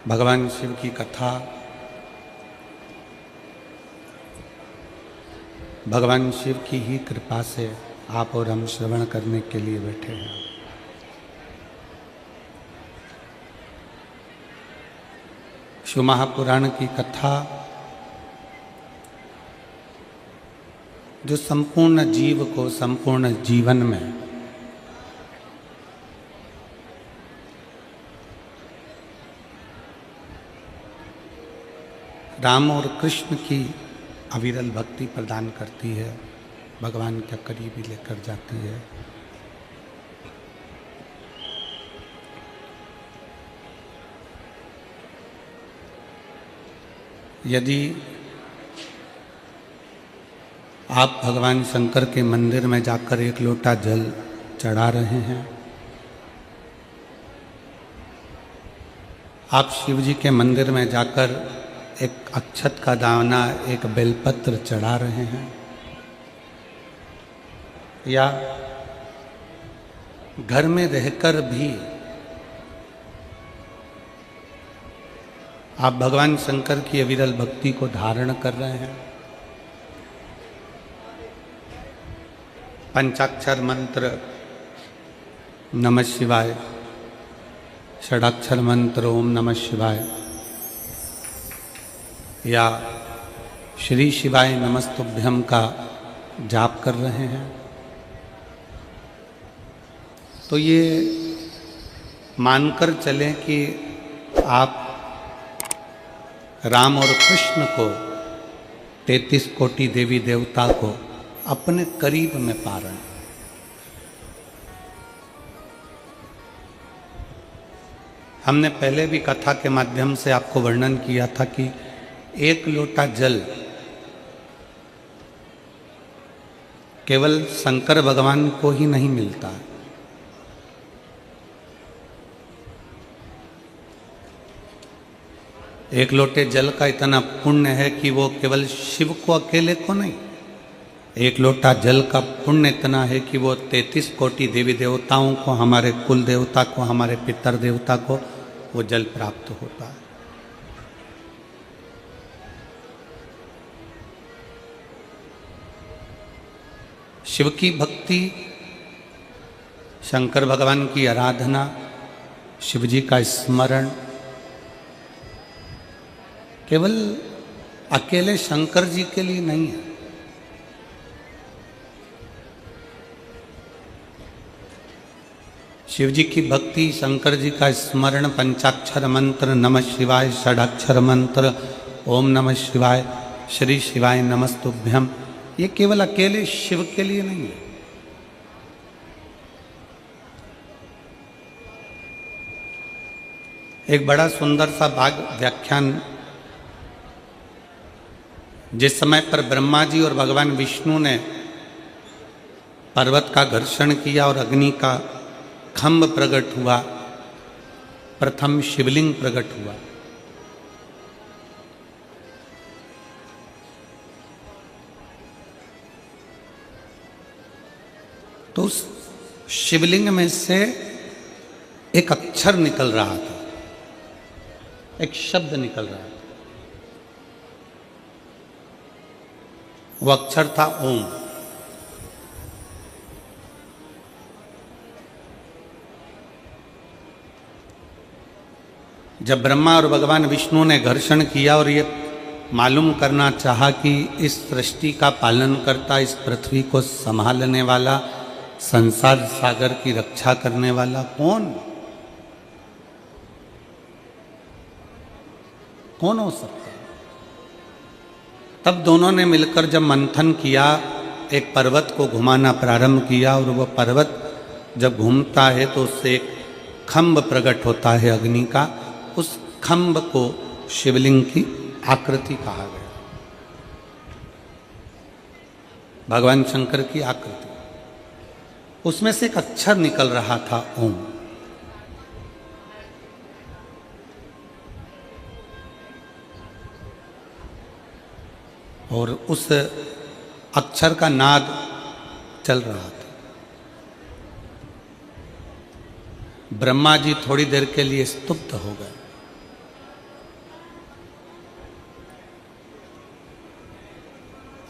भगवान शिव की कथा, भगवान शिव की ही कृपा से आप और हम श्रवण करने के लिए बैठे हैं। शिव महापुराण की कथा जो संपूर्ण जीव को संपूर्ण जीवन में राम और कृष्ण की अविरल भक्ति प्रदान करती है, भगवान के करीब ही लेकर जाती है। यदि आप भगवान शंकर के मंदिर में जाकर एक लोटा जल चढ़ा रहे हैं, आप शिव जी के मंदिर में जाकर एक अक्षत का दाना, एक बेलपत्र चढ़ा रहे हैं, या घर में रहकर भी आप भगवान शंकर की अविरल भक्ति को धारण कर रहे हैं, पंचाक्षर मंत्र नमः शिवाय, षडाक्षर मंत्र ओम नमः शिवाय, या श्री शिवाय नमस्तुभ्यम का जाप कर रहे हैं, तो ये मानकर चलें कि आप राम और कृष्ण को, 33 कोटि देवी देवता को अपने करीब में पा रहे हैं। हमने पहले भी कथा के माध्यम से आपको वर्णन किया था कि एक लोटा जल केवल शंकर भगवान को ही नहीं मिलता है, एक लोटे जल का इतना पुण्य है कि वो केवल शिव को अकेले को नहीं, एक लोटा जल का पुण्य इतना है कि वो 33 कोटि देवी देवताओं को, हमारे कुल देवता को, हमारे पितर देवता को वो जल प्राप्त होता है। शिव की भक्ति, शंकर भगवान की आराधना, शिव जी का स्मरण केवल अकेले शंकर जी के लिए नहीं है। शिव जी की भक्ति, शंकर जी का स्मरण, पंचाक्षर मंत्र नमः शिवाय, षडाक्षर मंत्र ओम नमः शिवाय, श्री शिवाय नमस्तुभ्यम, ये केवल अकेले शिव के लिए नहीं है। एक बड़ा सुंदर सा भाग व्याख्यान, जिस समय पर ब्रह्मा जी और भगवान विष्णु ने पर्वत का घर्षण किया और अग्नि का खंभ प्रकट हुआ, प्रथम शिवलिंग प्रकट हुआ, तो उस शिवलिंग में से एक अक्षर निकल रहा था, एक शब्द निकल रहा था, वो अक्षर था ओम। जब ब्रह्मा और भगवान विष्णु ने घर्षण किया और ये मालूम करना चाहा कि इस सृष्टि का पालन करता, इस पृथ्वी को संभालने वाला, संसार सागर की रक्षा करने वाला कौन हो सकता है, तब दोनों ने मिलकर जब मंथन किया, एक पर्वत को घुमाना प्रारंभ किया, और वह पर्वत जब घूमता है तो उससे एक खंभ प्रकट होता है अग्नि का, उस खंभ को शिवलिंग की आकृति कहा गया, भगवान शंकर की आकृति। उसमें से एक अक्षर निकल रहा था ओम। और उस अक्षर का नाद चल रहा था। ब्रह्मा जी थोड़ी देर के लिए स्तुप्त हो गए।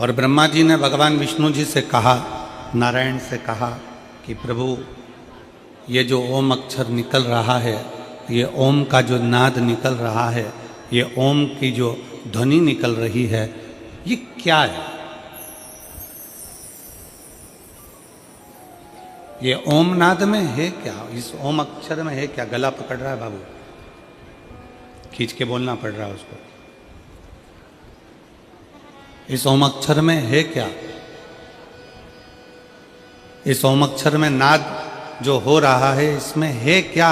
और ब्रह्मा जी ने भगवान विष्णु जी से कहा, नारायण से कहा कि प्रभु ये जो ओम अक्षर निकल रहा है, ये ओम का जो नाद निकल रहा है, ये ओम की जो ध्वनि निकल रही है, ये क्या है? ये ओम नाद में है क्या? इस ओम अक्षर में है क्या? गला पकड़ रहा है बाबू, खींच के बोलना पड़ रहा है उसको। इस ओम अक्षर में है क्या? इस ओम अक्षर में नाद जो हो रहा है, इसमें है क्या?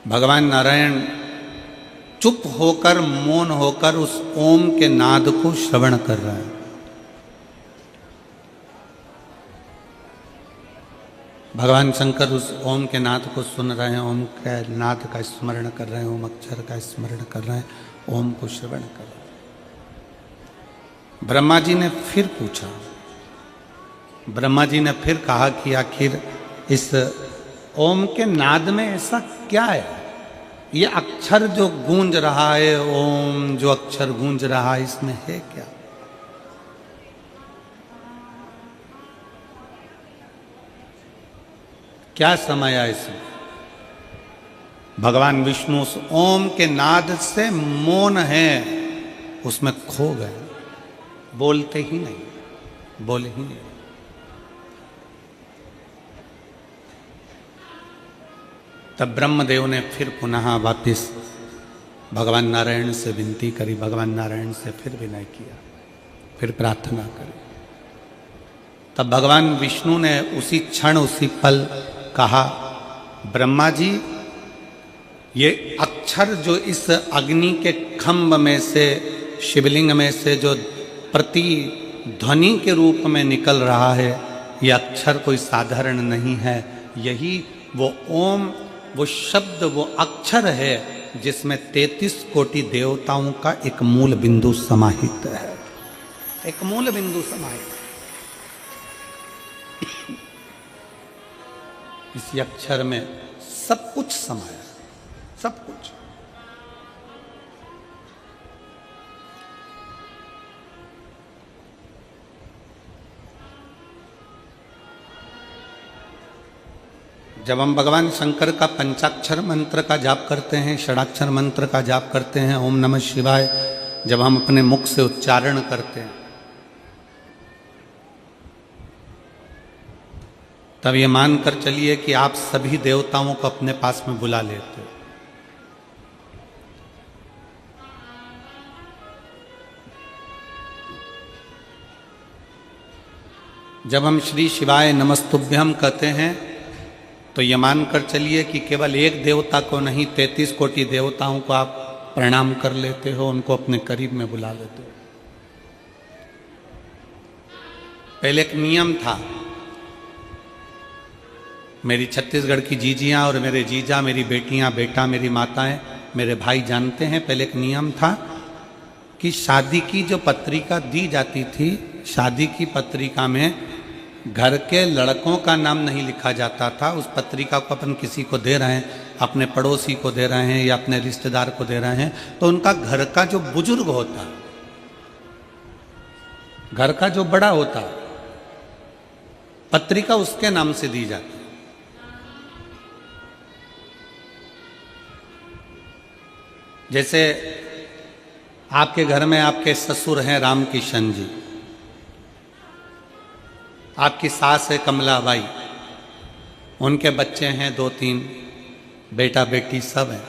भगवान नारायण चुप होकर, मौन होकर उस ओम के नाद को श्रवण कर रहा है। भगवान शंकर उस ओम के नाद को सुन रहे हैं, ओम के नाद का स्मरण कर रहे हैं, ओम अक्षर का स्मरण कर रहे हैं, ओम को श्रवण कर रहे हैं। ब्रह्मा जी ने फिर पूछा, ब्रह्मा जी ने फिर कहा कि आखिर इस ओम के नाद में ऐसा क्या है? ये अक्षर जो गूंज रहा है, ओम जो अक्षर गूंज रहा है, इसमें है क्या? क्या समाया इसमें? भगवान विष्णु उस ओम के नाद से मौन है, उसमें खो गए, बोलते ही नहीं, बोले ही नहीं। तब ब्रह्मदेव ने फिर पुनः वापिस भगवान नारायण से विनती करी, भगवान नारायण से फिर विनय किया, फिर प्रार्थना करी। तब भगवान विष्णु ने उसी क्षण, उसी पल कहा, ब्रह्मा जी, ये अक्षर जो इस अग्नि के खंभ में से, शिवलिंग में से जो प्रतिध्वनि के रूप में निकल रहा है, ये अक्षर कोई साधारण नहीं है। यही वो ओम, वो शब्द, वो अक्षर है जिसमें 33 कोटि देवताओं का एक मूल बिंदु समाहित है, एक मूल बिंदु समाहित है। इस अक्षर में सब कुछ समाया, सब कुछ। जब हम भगवान शंकर का पंचाक्षर मंत्र का जाप करते हैं, षडाक्षर मंत्र का जाप करते हैं, ओम नमः शिवाय, जब हम अपने मुख से उच्चारण करते हैं, तब ये मानकर चलिए कि आप सभी देवताओं को अपने पास में बुला लेते हो। जब हम श्री शिवाय नमस्तुभ्यम कहते हैं, तो ये मानकर चलिए कि केवल एक देवता को नहीं, 33 कोटि देवताओं को आप प्रणाम कर लेते हो, उनको अपने करीब में बुला लेते हो। पहले एक नियम था, मेरी छत्तीसगढ़ की जीजियाँ और मेरे जीजा, मेरी बेटियाँ, बेटा, मेरी माताएं, मेरे भाई जानते हैं, पहले एक नियम था कि शादी की जो पत्रिका दी जाती थी, शादी की पत्रिका में घर के लड़कों का नाम नहीं लिखा जाता था। उस पत्रिका को अपन किसी को दे रहे हैं, अपने पड़ोसी को दे रहे हैं या अपने रिश्तेदार को दे रहे हैं, तो उनका घर का जो बुजुर्ग होता, घर का जो बड़ा होता, पत्रिका उसके नाम से दी जाती। जैसे आपके घर में आपके ससुर हैं रामकिशन जी, आपकी सास है कमलाबाई, उनके बच्चे हैं 2-3, बेटा बेटी सब हैं।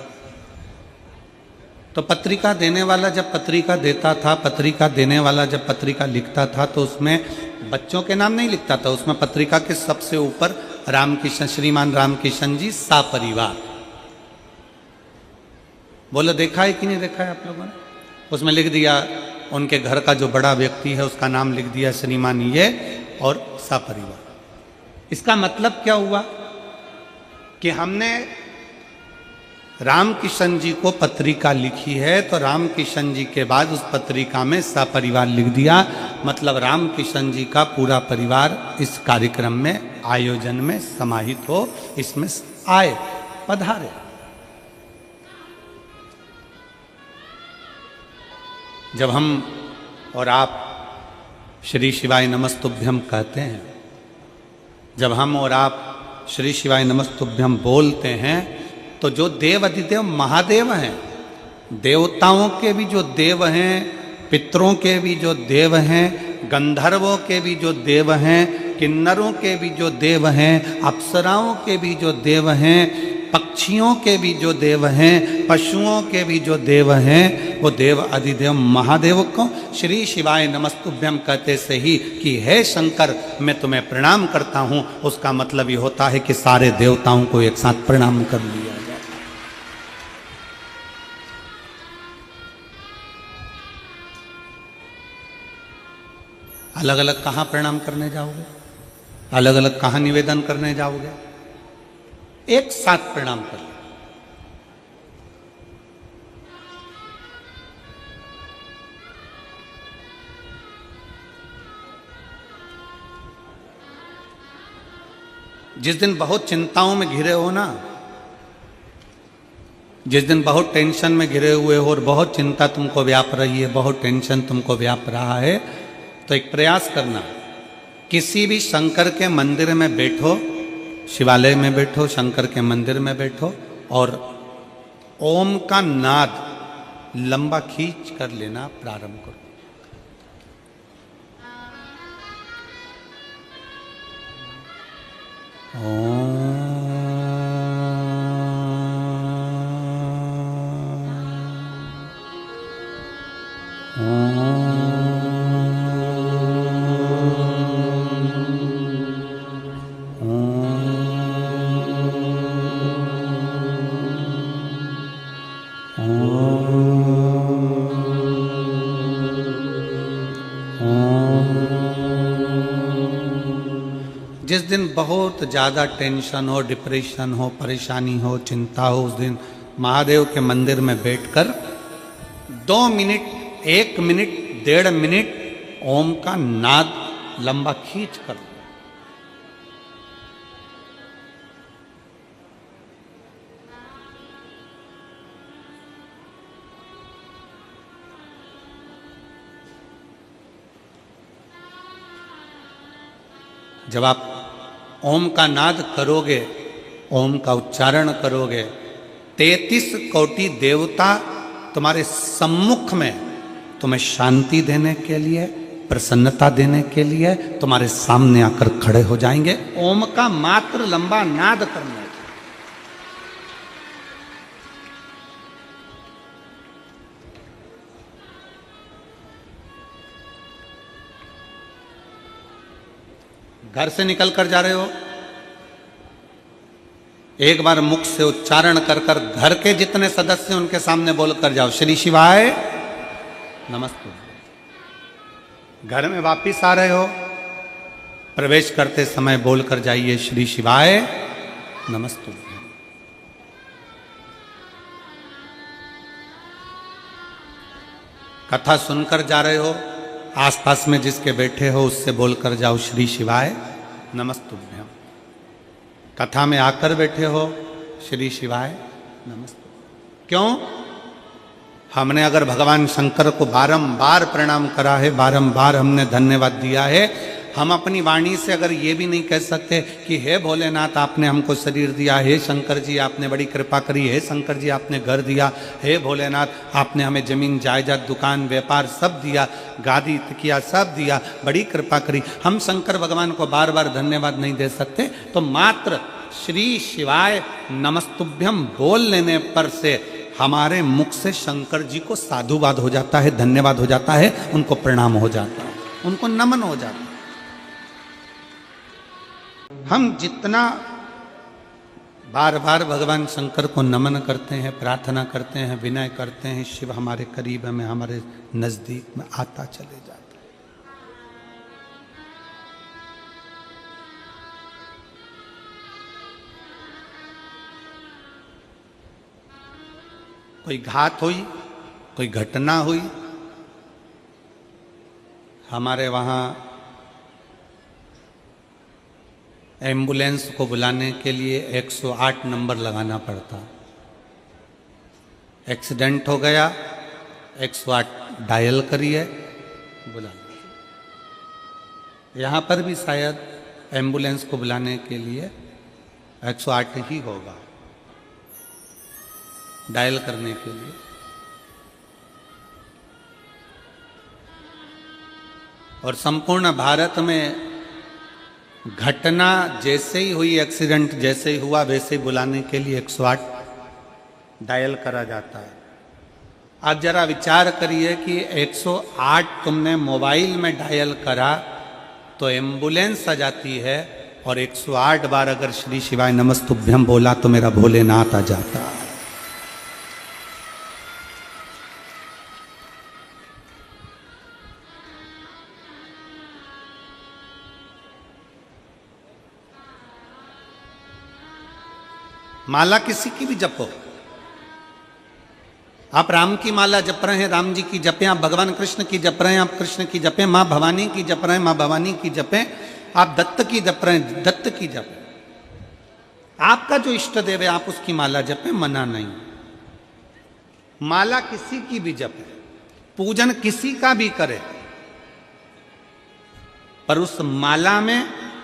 तो पत्रिका देने वाला जब पत्रिका देता था, पत्रिका देने वाला जब पत्रिका लिखता था, तो उसमें बच्चों के नाम नहीं लिखता था, उसमें पत्रिका के सबसे ऊपर रामकिशन, श्रीमान रामकिशन जी सापरिवार। बोलो देखा है कि नहीं देखा है आप लोगों ने? उसमें लिख दिया उनके घर का जो बड़ा व्यक्ति है उसका नाम लिख दिया श्रीमान ये और सापरिवार। इसका मतलब क्या हुआ कि हमने रामकिशन जी को पत्रिका लिखी है, तो रामकिशन जी के बाद उस पत्रिका में सपरिवार लिख दिया, मतलब रामकिशन जी का पूरा परिवार इस कार्यक्रम में, आयोजन में समाहित हो, इसमें आए, पधारे। जब हम और आप श्री शिवाय नमस्तुभ्यम कहते हैं, जब हम और आप श्री शिवाय नमस्तुभ्यम बोलते हैं तो जो देव अधिदेव महादेव हैं, देवताओं के भी जो देव हैं, पितरों के भी जो देव हैं, गंधर्वों के भी जो देव हैं, किन्नरों के भी जो देव हैं, अप्सराओं के भी जो देव हैं, पक्षियों के भी जो देव हैं, पशुओं के भी जो देव हैं, वो देव अधिदेव महादेव को श्री शिवाय नमस्तुभ्यम कहते से ही कि हे शंकर मैं तुम्हें प्रणाम करता हूँ, उसका मतलब ये होता है कि सारे देवताओं को एक साथ प्रणाम कर लिया जाए। अलग अलग कहाँ प्रणाम करने जाओगे, अलग अलग कहाँ निवेदन करने जाओगे, एक साथ प्रणाम कर लो। जिस दिन बहुत चिंताओं में घिरे हो ना, जिस दिन बहुत टेंशन में घिरे हुए हो और बहुत चिंता तुमको व्याप रही है, बहुत टेंशन तुमको व्याप रहा है, तो एक प्रयास करना, किसी भी शंकर के मंदिर में बैठो, शिवालय में बैठो, शंकर के मंदिर में बैठो और ओम का नाद लंबा खींच कर लेना प्रारंभ करो। जिस दिन बहुत ज़्यादा टेंशन हो, डिप्रेशन हो, परेशानी हो, चिंता हो, उस दिन महादेव के मंदिर में बैठकर 2 मिनट, 1 मिनट, 1.5 मिनट ओम का नाद लंबा खींच कर लो। जब आप ओम का नाद करोगे, ओम का उच्चारण करोगे, 33 कोटि देवता तुम्हारे सम्मुख में तुम्हें शांति देने के लिए, प्रसन्नता देने के लिए तुम्हारे सामने आकर खड़े हो जाएंगे। ओम का मात्र लंबा नाद करना। घर से निकल कर जा रहे हो, एक बार मुख से उच्चारण कर कर घर के जितने सदस्य उनके सामने बोलकर जाओ, श्री शिवाय नमस्ते। घर में वापिस आ रहे हो, प्रवेश करते समय बोलकर जाइए, श्री शिवाय नमस्ते। कथा सुनकर जा रहे हो, आसपास में जिसके बैठे हो उससे बोलकर जाओ, श्री शिवाय नमस्तुभ्यम। कथा में आकर बैठे हो, श्री शिवाय नमस्ते। क्यों? हमने अगर भगवान शंकर को बारंबार प्रणाम करा है, बारंबार हमने धन्यवाद दिया है, हम अपनी वाणी से अगर ये भी नहीं कह सकते कि हे भोलेनाथ आपने हमको शरीर दिया, हे शंकर जी आपने बड़ी कृपा करी, हे शंकर जी आपने घर दिया, हे भोलेनाथ आपने हमें जमीन जायदाद दुकान व्यापार सब दिया, गादी तकिया सब दिया, बड़ी कृपा करी, हम शंकर भगवान को बार बार धन्यवाद नहीं दे सकते, तो मात्र श्री शिवाय नमस्तुभ्यम बोल लेने पर से हमारे मुख से शंकर जी को साधुवाद हो जाता है, धन्यवाद हो जाता है, उनको प्रणाम हो जाता है, उनको नमन हो जाता है। हम जितना बार बार भगवान शंकर को नमन करते हैं, प्रार्थना करते हैं, विनय करते हैं, शिव हमारे करीब में, हमारे नजदीक में आता चले जाता है। कोई घात हुई, कोई घटना हुई, हमारे वहाँ एम्बुलेंस को बुलाने के लिए 108 नंबर लगाना पड़ता। एक्सीडेंट हो गया, 108 डायल करिए, बुलाना। यहाँ पर भी शायद एम्बुलेंस को बुलाने के लिए 108 ही होगा डायल करने के लिए। और संपूर्ण भारत में घटना जैसे ही हुई, एक्सीडेंट जैसे ही हुआ, वैसे ही बुलाने के लिए 108 डायल करा जाता है। आप जरा विचार करिए कि 108 तुमने मोबाइल में डायल करा तो एम्बुलेंस आ जाती है, और 108 बार अगर श्री शिवाय नमस्तुभ्यम बोला तो मेरा भोलेनाथ आ जाता है। माला किसी की भी जपो, आप राम की माला जप रहे हैं, राम जी की जपें, आप भगवान कृष्ण की जप रहे हैं, आप कृष्ण की जपें, माँ भवानी की जप रहे हैं, माँ भवानी की जपें, आप दत्त की जप रहे हैं, दत्त की जपें। आपका जो इष्ट देव है आप उसकी माला जपें, मना नहीं। माला किसी की भी जपे, पूजन किसी का भी करे, पर उस माला में,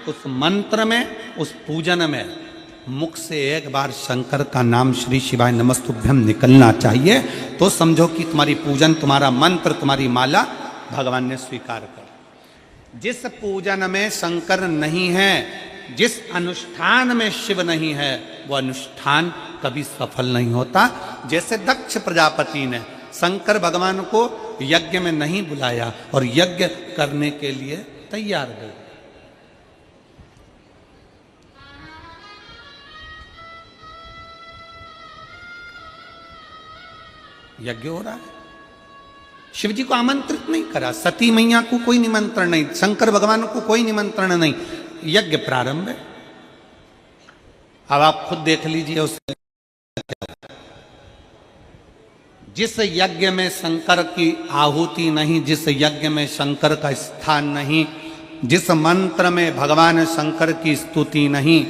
उस मंत्र में, उस पूजन में मुख से एक बार शंकर का नाम श्री शिवाय नमस्तुभ्यम निकलना चाहिए, तो समझो कि तुम्हारी पूजन, तुम्हारा मंत्र, तुम्हारी माला भगवान ने स्वीकार कर। जिस पूजन में शंकर नहीं है, जिस अनुष्ठान में शिव नहीं है, वो अनुष्ठान कभी सफल नहीं होता। जैसे दक्ष प्रजापति ने शंकर भगवान को यज्ञ में नहीं बुलाया और यज्ञ करने के लिए तैयार गए। यज्ञ हो रहा है, शिव जी को आमंत्रित नहीं करा, सती मैया को कोई निमंत्रण नहीं, शंकर भगवान को कोई निमंत्रण नहीं, यज्ञ प्रारंभ है। अब आप खुद देख लीजिए उस जिस यज्ञ में शंकर की आहुति नहीं, जिस यज्ञ में शंकर का स्थान नहीं, जिस मंत्र में भगवान शंकर की स्तुति नहीं,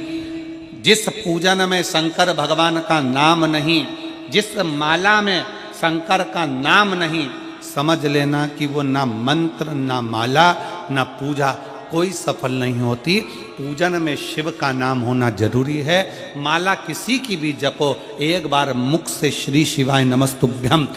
जिस पूजन में शंकर भगवान का नाम नहीं, जिस माला में शंकर का नाम नहीं, समझ लेना कि वो ना मंत्र, ना माला, ना पूजा कोई सफल नहीं होती। पूजन में शिव का नाम होना जरूरी है। माला किसी की भी जपो, एक बार मुख से श्री शिवाय नमस्तुभ्यम,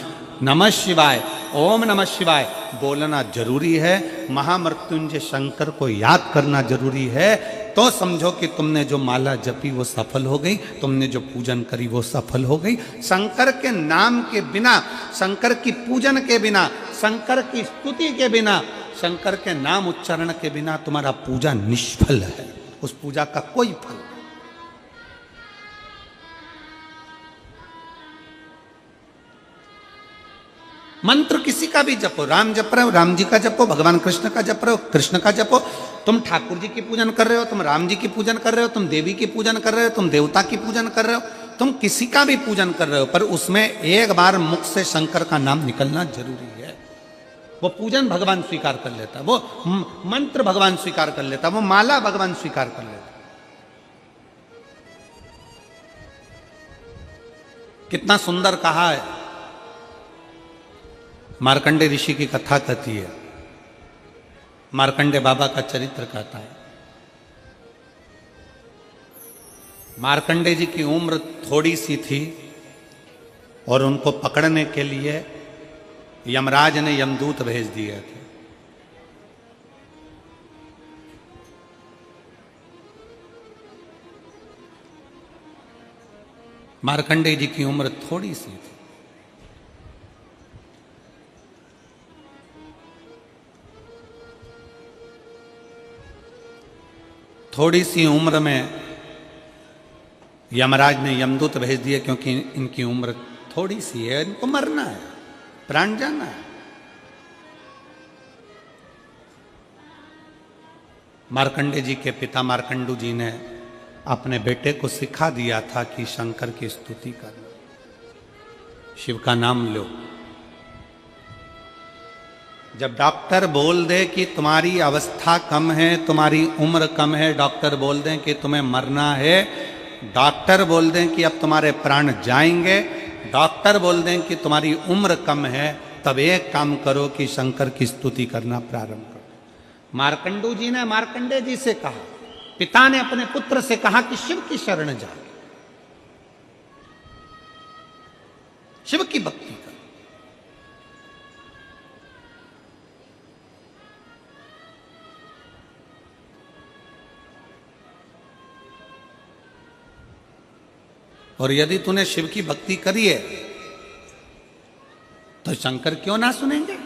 नमः शिवाय, ओम नमः शिवाय बोलना जरूरी है। महामृत्युंजय शंकर को याद करना जरूरी है, तो समझो कि तुमने जो माला जपी वो सफल हो गई, तुमने जो पूजन करी वो सफल हो गई। शंकर के नाम के बिना, शंकर की पूजन के बिना, शंकर की स्तुति के बिना, शंकर के नाम उच्चारण के बिना तुम्हारा पूजा निष्फल है, उस पूजा का कोई फल नहीं। मंत्र किसी का भी जपो, राम जप रहे हो राम जी का जपो, भगवान कृष्ण का जप रहे हो कृष्ण का जपो। तुम ठाकुर जी की पूजन कर रहे हो, तुम राम जी की पूजन कर रहे हो, तुम देवी की पूजन कर रहे हो, तुम देवता की पूजन कर रहे हो, तुम किसी का भी पूजन कर रहे हो, पर उसमें एक बार मुख से शंकर का नाम निकलना जरूरी है। वो पूजन भगवान स्वीकार कर लेता, वो मंत्र भगवान स्वीकार कर लेता, वो माला भगवान स्वीकार कर लेता। कितना सुंदर कहा है, मार्कंडे ऋषि की कथा कहती है, मार्कंडे बाबा का चरित्र कहता है। मार्कंडे जी की उम्र थोड़ी सी थी और उनको पकड़ने के लिए यमराज ने यमदूत भेज दिए थे। मार्कंडे जी की उम्र थोड़ी सी थी, थोड़ी सी उम्र में यमराज ने यमदूत भेज दिए, क्योंकि इनकी उम्र थोड़ी सी है, इनको मरना है, प्राण जाना है। मार्कंडे जी के पिता मार्कंडू जी ने अपने बेटे को सिखा दिया था कि शंकर की स्तुति करना, शिव का नाम लो। जब डॉक्टर बोल दे कि तुम्हारी अवस्था कम है, तुम्हारी उम्र कम है, डॉक्टर बोल दें कि तुम्हें मरना है, डॉक्टर बोल दें कि अब तुम्हारे प्राण जाएंगे, डॉक्टर बोल दें कि तुम्हारी उम्र कम है, तब एक काम करो कि शंकर की स्तुति करना प्रारंभ करो। मार्कंडू जी ने मार्कंडे जी से कहा, पिता ने अपने पुत्र से कहा कि शिव की शरण जा, शिव की भक्ति कर। और यदि तूने शिव की भक्ति करी है तो शंकर क्यों ना सुनेंगे?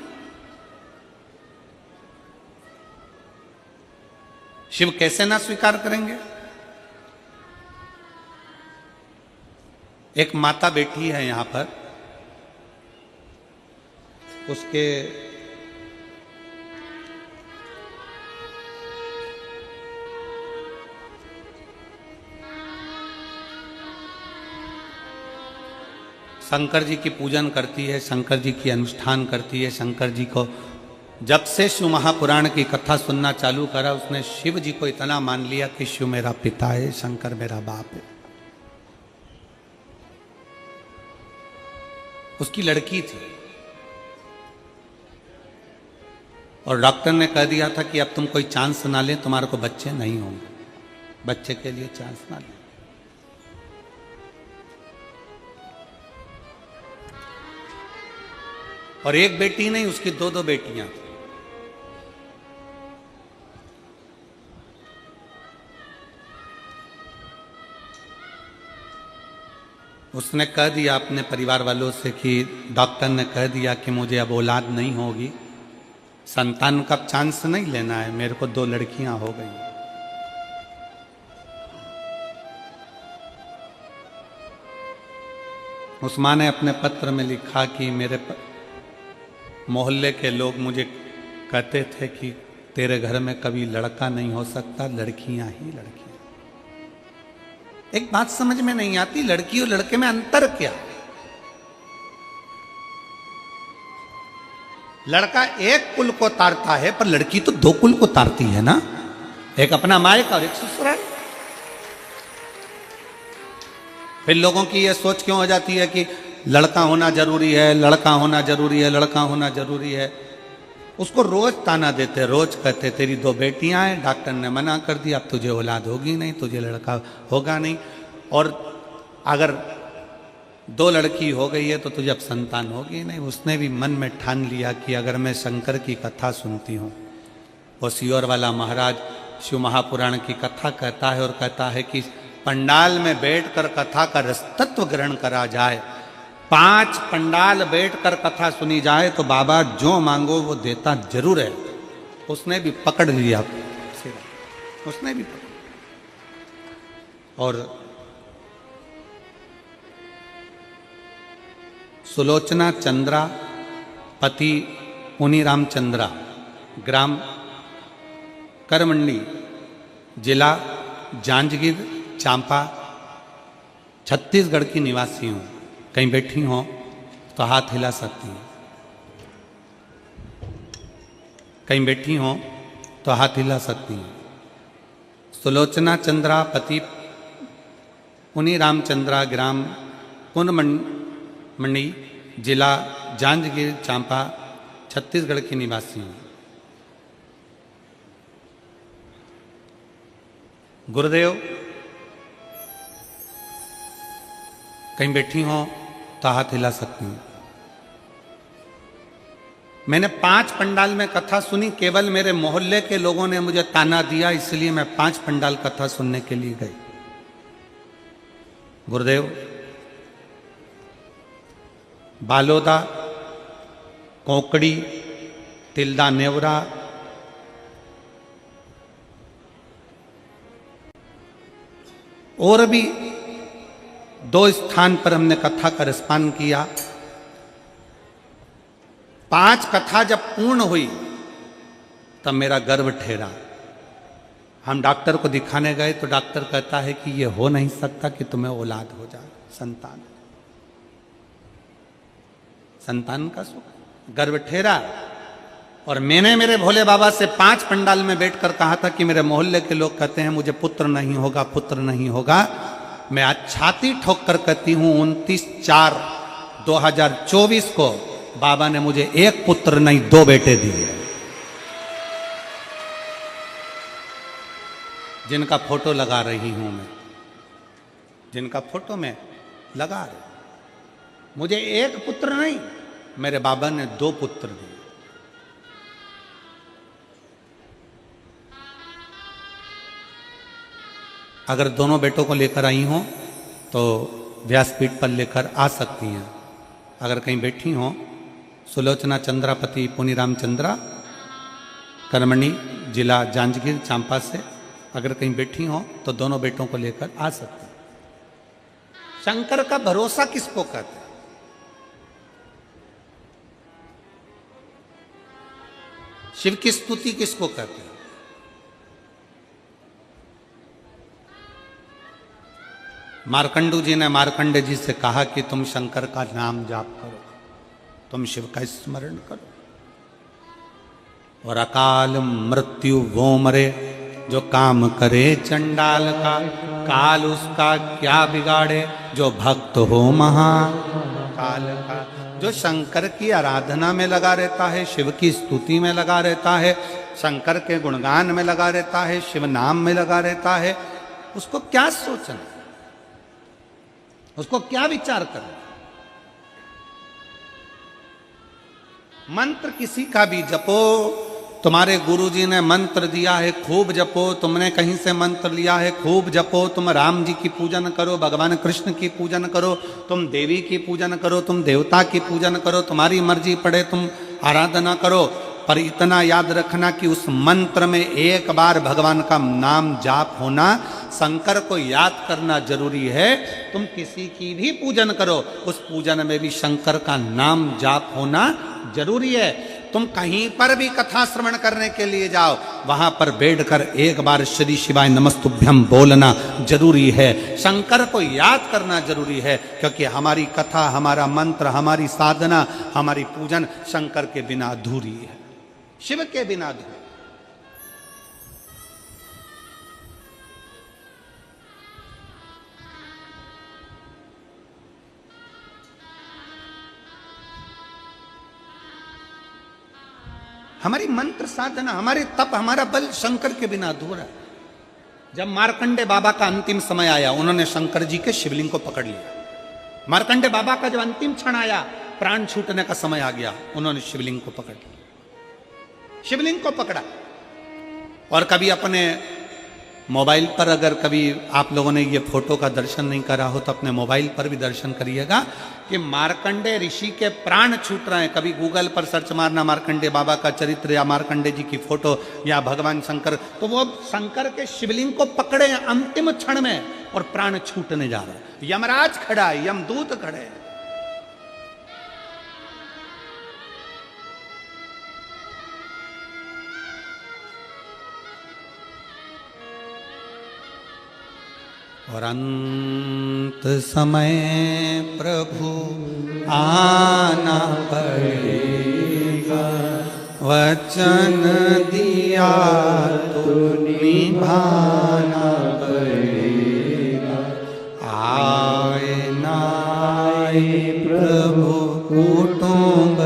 शिव कैसे ना स्वीकार करेंगे? एक माता बैठी है यहां पर, उसके शंकर जी की पूजन करती है, शंकर जी की अनुष्ठान करती है। शंकर जी को जब से शिव महापुराण की कथा सुनना चालू करा, उसने शिव जी को इतना मान लिया कि शिव मेरा पिता है, शंकर मेरा बाप है। उसकी लड़की थी और डॉक्टर ने कह दिया था कि अब तुम कोई चांस ना ले, तुम्हारे को बच्चे नहीं होंगे, बच्चे के लिए चांस ना ले। और एक बेटी नहीं, उसकी दो दो बेटियां थी। उसने कह दिया अपने परिवार वालों से कि डॉक्टर ने कह दिया कि मुझे अब औलाद नहीं होगी, संतान का चांस नहीं लेना है, मेरे को 2 लड़कियां हो गई। उस मां ने अपने पत्र में लिखा कि मेरे मोहल्ले के लोग मुझे कहते थे कि तेरे घर में कभी लड़का नहीं हो सकता, लड़कियां ही लड़कियां। एक बात समझ में नहीं आती, लड़की और लड़के में अंतर क्या? लड़का एक कुल को तारता है, पर लड़की तो 2 कुल को तारती है ना, एक अपना मायका और एक ससुराल। फिर लोगों की यह सोच क्यों हो जाती है कि लड़का होना जरूरी है, लड़का होना जरूरी है, लड़का होना जरूरी है। उसको रोज ताना देते, रोज कहते तेरी 2 बेटियां हैं, डॉक्टर ने मना कर दिया, अब तुझे औलाद होगी नहीं, तुझे लड़का होगा नहीं। और अगर 2 लड़की हो गई है तो तुझे अब संतान होगी नहीं। उसने भी मन में ठान लिया कि अगर मैं शंकर की कथा सुनती हूँ, वो सियोर वाला महाराज शिव महापुराण की कथा कहता है और कहता है कि पंडाल में बैठकर कथा का रसतत्व ग्रहण करा जाए, 5 पंडाल बैठकर कथा सुनी जाए तो बाबा जो मांगो वो देता जरूर है। उसने भी पकड़ लिया, उसने भी पकड़। और सुलोचना चंद्रा पति पुनी रामचंद्रा, ग्राम करमंडी, जिला जांजगीर चांपा, छत्तीसगढ़ की निवासी हूँ। कहीं बैठी हो तो हाथ हिला सकती हैं, कहीं बैठी हो तो हाथ हिला सकती हैं। सुलोचना चंद्रा पति पुनी रामचंद्रा, ग्राम कुनमंडी, जिला जांजगीर चांपा, छत्तीसगढ़ की निवासी हूँ। गुरुदेव, कहीं बैठी हो तो हाथ हिला सकती हूँ। मैंने 5 पंडाल में कथा सुनी, केवल मेरे मोहल्ले के लोगों ने मुझे ताना दिया, इसलिए मैं 5 पंडाल कथा सुनने के लिए गई। गुरुदेव, बालोदा, कोंकड़ी, तिल्दा नेवरा, और भी 2 स्थान पर हमने कथा का रसपान किया। 5 कथा जब पूर्ण हुई तब मेरा गर्व ठहरा। हम डॉक्टर को दिखाने गए तो डॉक्टर कहता है कि ये हो नहीं सकता कि तुम्हें औलाद हो जाए, संतान, संतान का सुख, गर्व ठहरा। और मैंने मेरे भोले बाबा से 5 पंडाल में बैठकर कहा था कि मेरे मोहल्ले के लोग कहते हैं मुझे पुत्र नहीं होगा, पुत्र नहीं होगा। मैं आज छाती ठोक कर कहती हूं 29/4/2024 को बाबा ने मुझे एक पुत्र नहीं 2 बेटे दिए, जिनका फोटो लगा रही हूं मैं, जिनका फोटो मैं लगा रही। मुझे एक पुत्र नहीं, मेरे बाबा ने 2 पुत्र दिए। अगर दोनों बेटों को लेकर आई हो तो व्यासपीठ पर लेकर आ सकती हैं। अगर कहीं बैठी हो, सुलोचना चंद्रापति पुनीराम चंद्रा, कर्मणी, जिला जांजगीर चांपा से अगर कहीं बैठी हो तो दोनों बेटों को लेकर आ सकती हैं। शंकर का भरोसा किसको कहते हैं? शिव की स्तुति किसको कहते हैं? मार्कंडू जी ने मार्कंडे जी से कहा कि तुम शंकर का नाम जाप करो, तुम शिव का स्मरण करो, और अकाल मृत्यु वो मरे जो काम करे चंडाल का, काल उसका क्या बिगाड़े जो भक्त हो महाकाल का। जो शंकर की आराधना में लगा रहता है, शिव की स्तुति में लगा रहता है, शंकर के गुणगान में लगा रहता है, शिव नाम में लगा रहता है, उसको क्या सोचना, उसको क्या विचार करना। मंत्र किसी का भी जपो, तुम्हारे गुरुजी ने मंत्र दिया है खूब जपो, तुमने कहीं से मंत्र लिया है खूब जपो, तुम राम जी की पूजन करो, भगवान कृष्ण की पूजन करो, तुम देवी की पूजन करो, तुम देवता की पूजन करो, तुम्हारी मर्जी पड़े तुम आराधना करो, पर इतना याद रखना कि उस मंत्र में एक बार भगवान का नाम जाप होना, शंकर को याद करना जरूरी है। तुम किसी की भी पूजन करो, उस पूजन में भी शंकर का नाम जाप होना जरूरी है। तुम कहीं पर भी कथा श्रवण करने के लिए जाओ, वहां पर बैठकर एक बार श्री शिवाय नमस्तुभ्यम बोलना जरूरी है, शंकर को याद करना जरूरी है, क्योंकि हमारी कथा, हमारा मंत्र, हमारी साधना, हमारी पूजन शंकर के बिना अधूरी है, शिव के बिना अधूरी। हमारी मंत्र साधना, हमारे तप, हमारा बल शंकर के बिना अधूरा है। जब मार्कंडे बाबा का अंतिम समय आया, उन्होंने शंकर जी के शिवलिंग को पकड़ लिया। मार्कंडे बाबा का जब अंतिम क्षण आया, प्राण छूटने का समय आ गया, उन्होंने शिवलिंग को पकड़ लिया, शिवलिंग को पकड़ा। और कभी अपने मोबाइल पर, अगर कभी आप लोगों ने ये फोटो का दर्शन नहीं करा हो तो अपने मोबाइल पर भी दर्शन करिएगा कि मार्कंडे ऋषि के प्राण छूट रहे हैं। कभी गूगल पर सर्च मारना मार्कंडे बाबा का चरित्र या मार्कंडे जी की फोटो या भगवान शंकर, तो वो शंकर के शिवलिंग को पकड़े हैं अंतिम क्षण में और प्राण छूटने जा रहा है। यमराज खड़ा है, यमदूत खड़े हैं। और अंत समय प्रभु आना पड़ेगा, वचन दिया तो निभाना पड़ेगा। आए ना आए प्रभु कुटुंब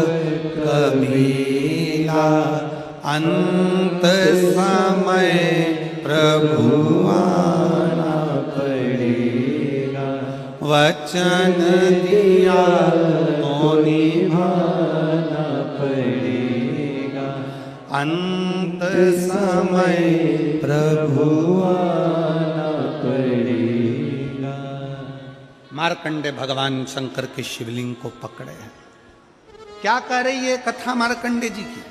कबीला, अंत समय प्रभु आना पड़ेगा, वचन दिया तो निभाना पड़ेगा, अंत समय प्रभु आना पड़ेगा। मार्कंडे भगवान शंकर के शिवलिंग को पकड़े हैं। क्या कह रही है कथा मार्कंडे जी की?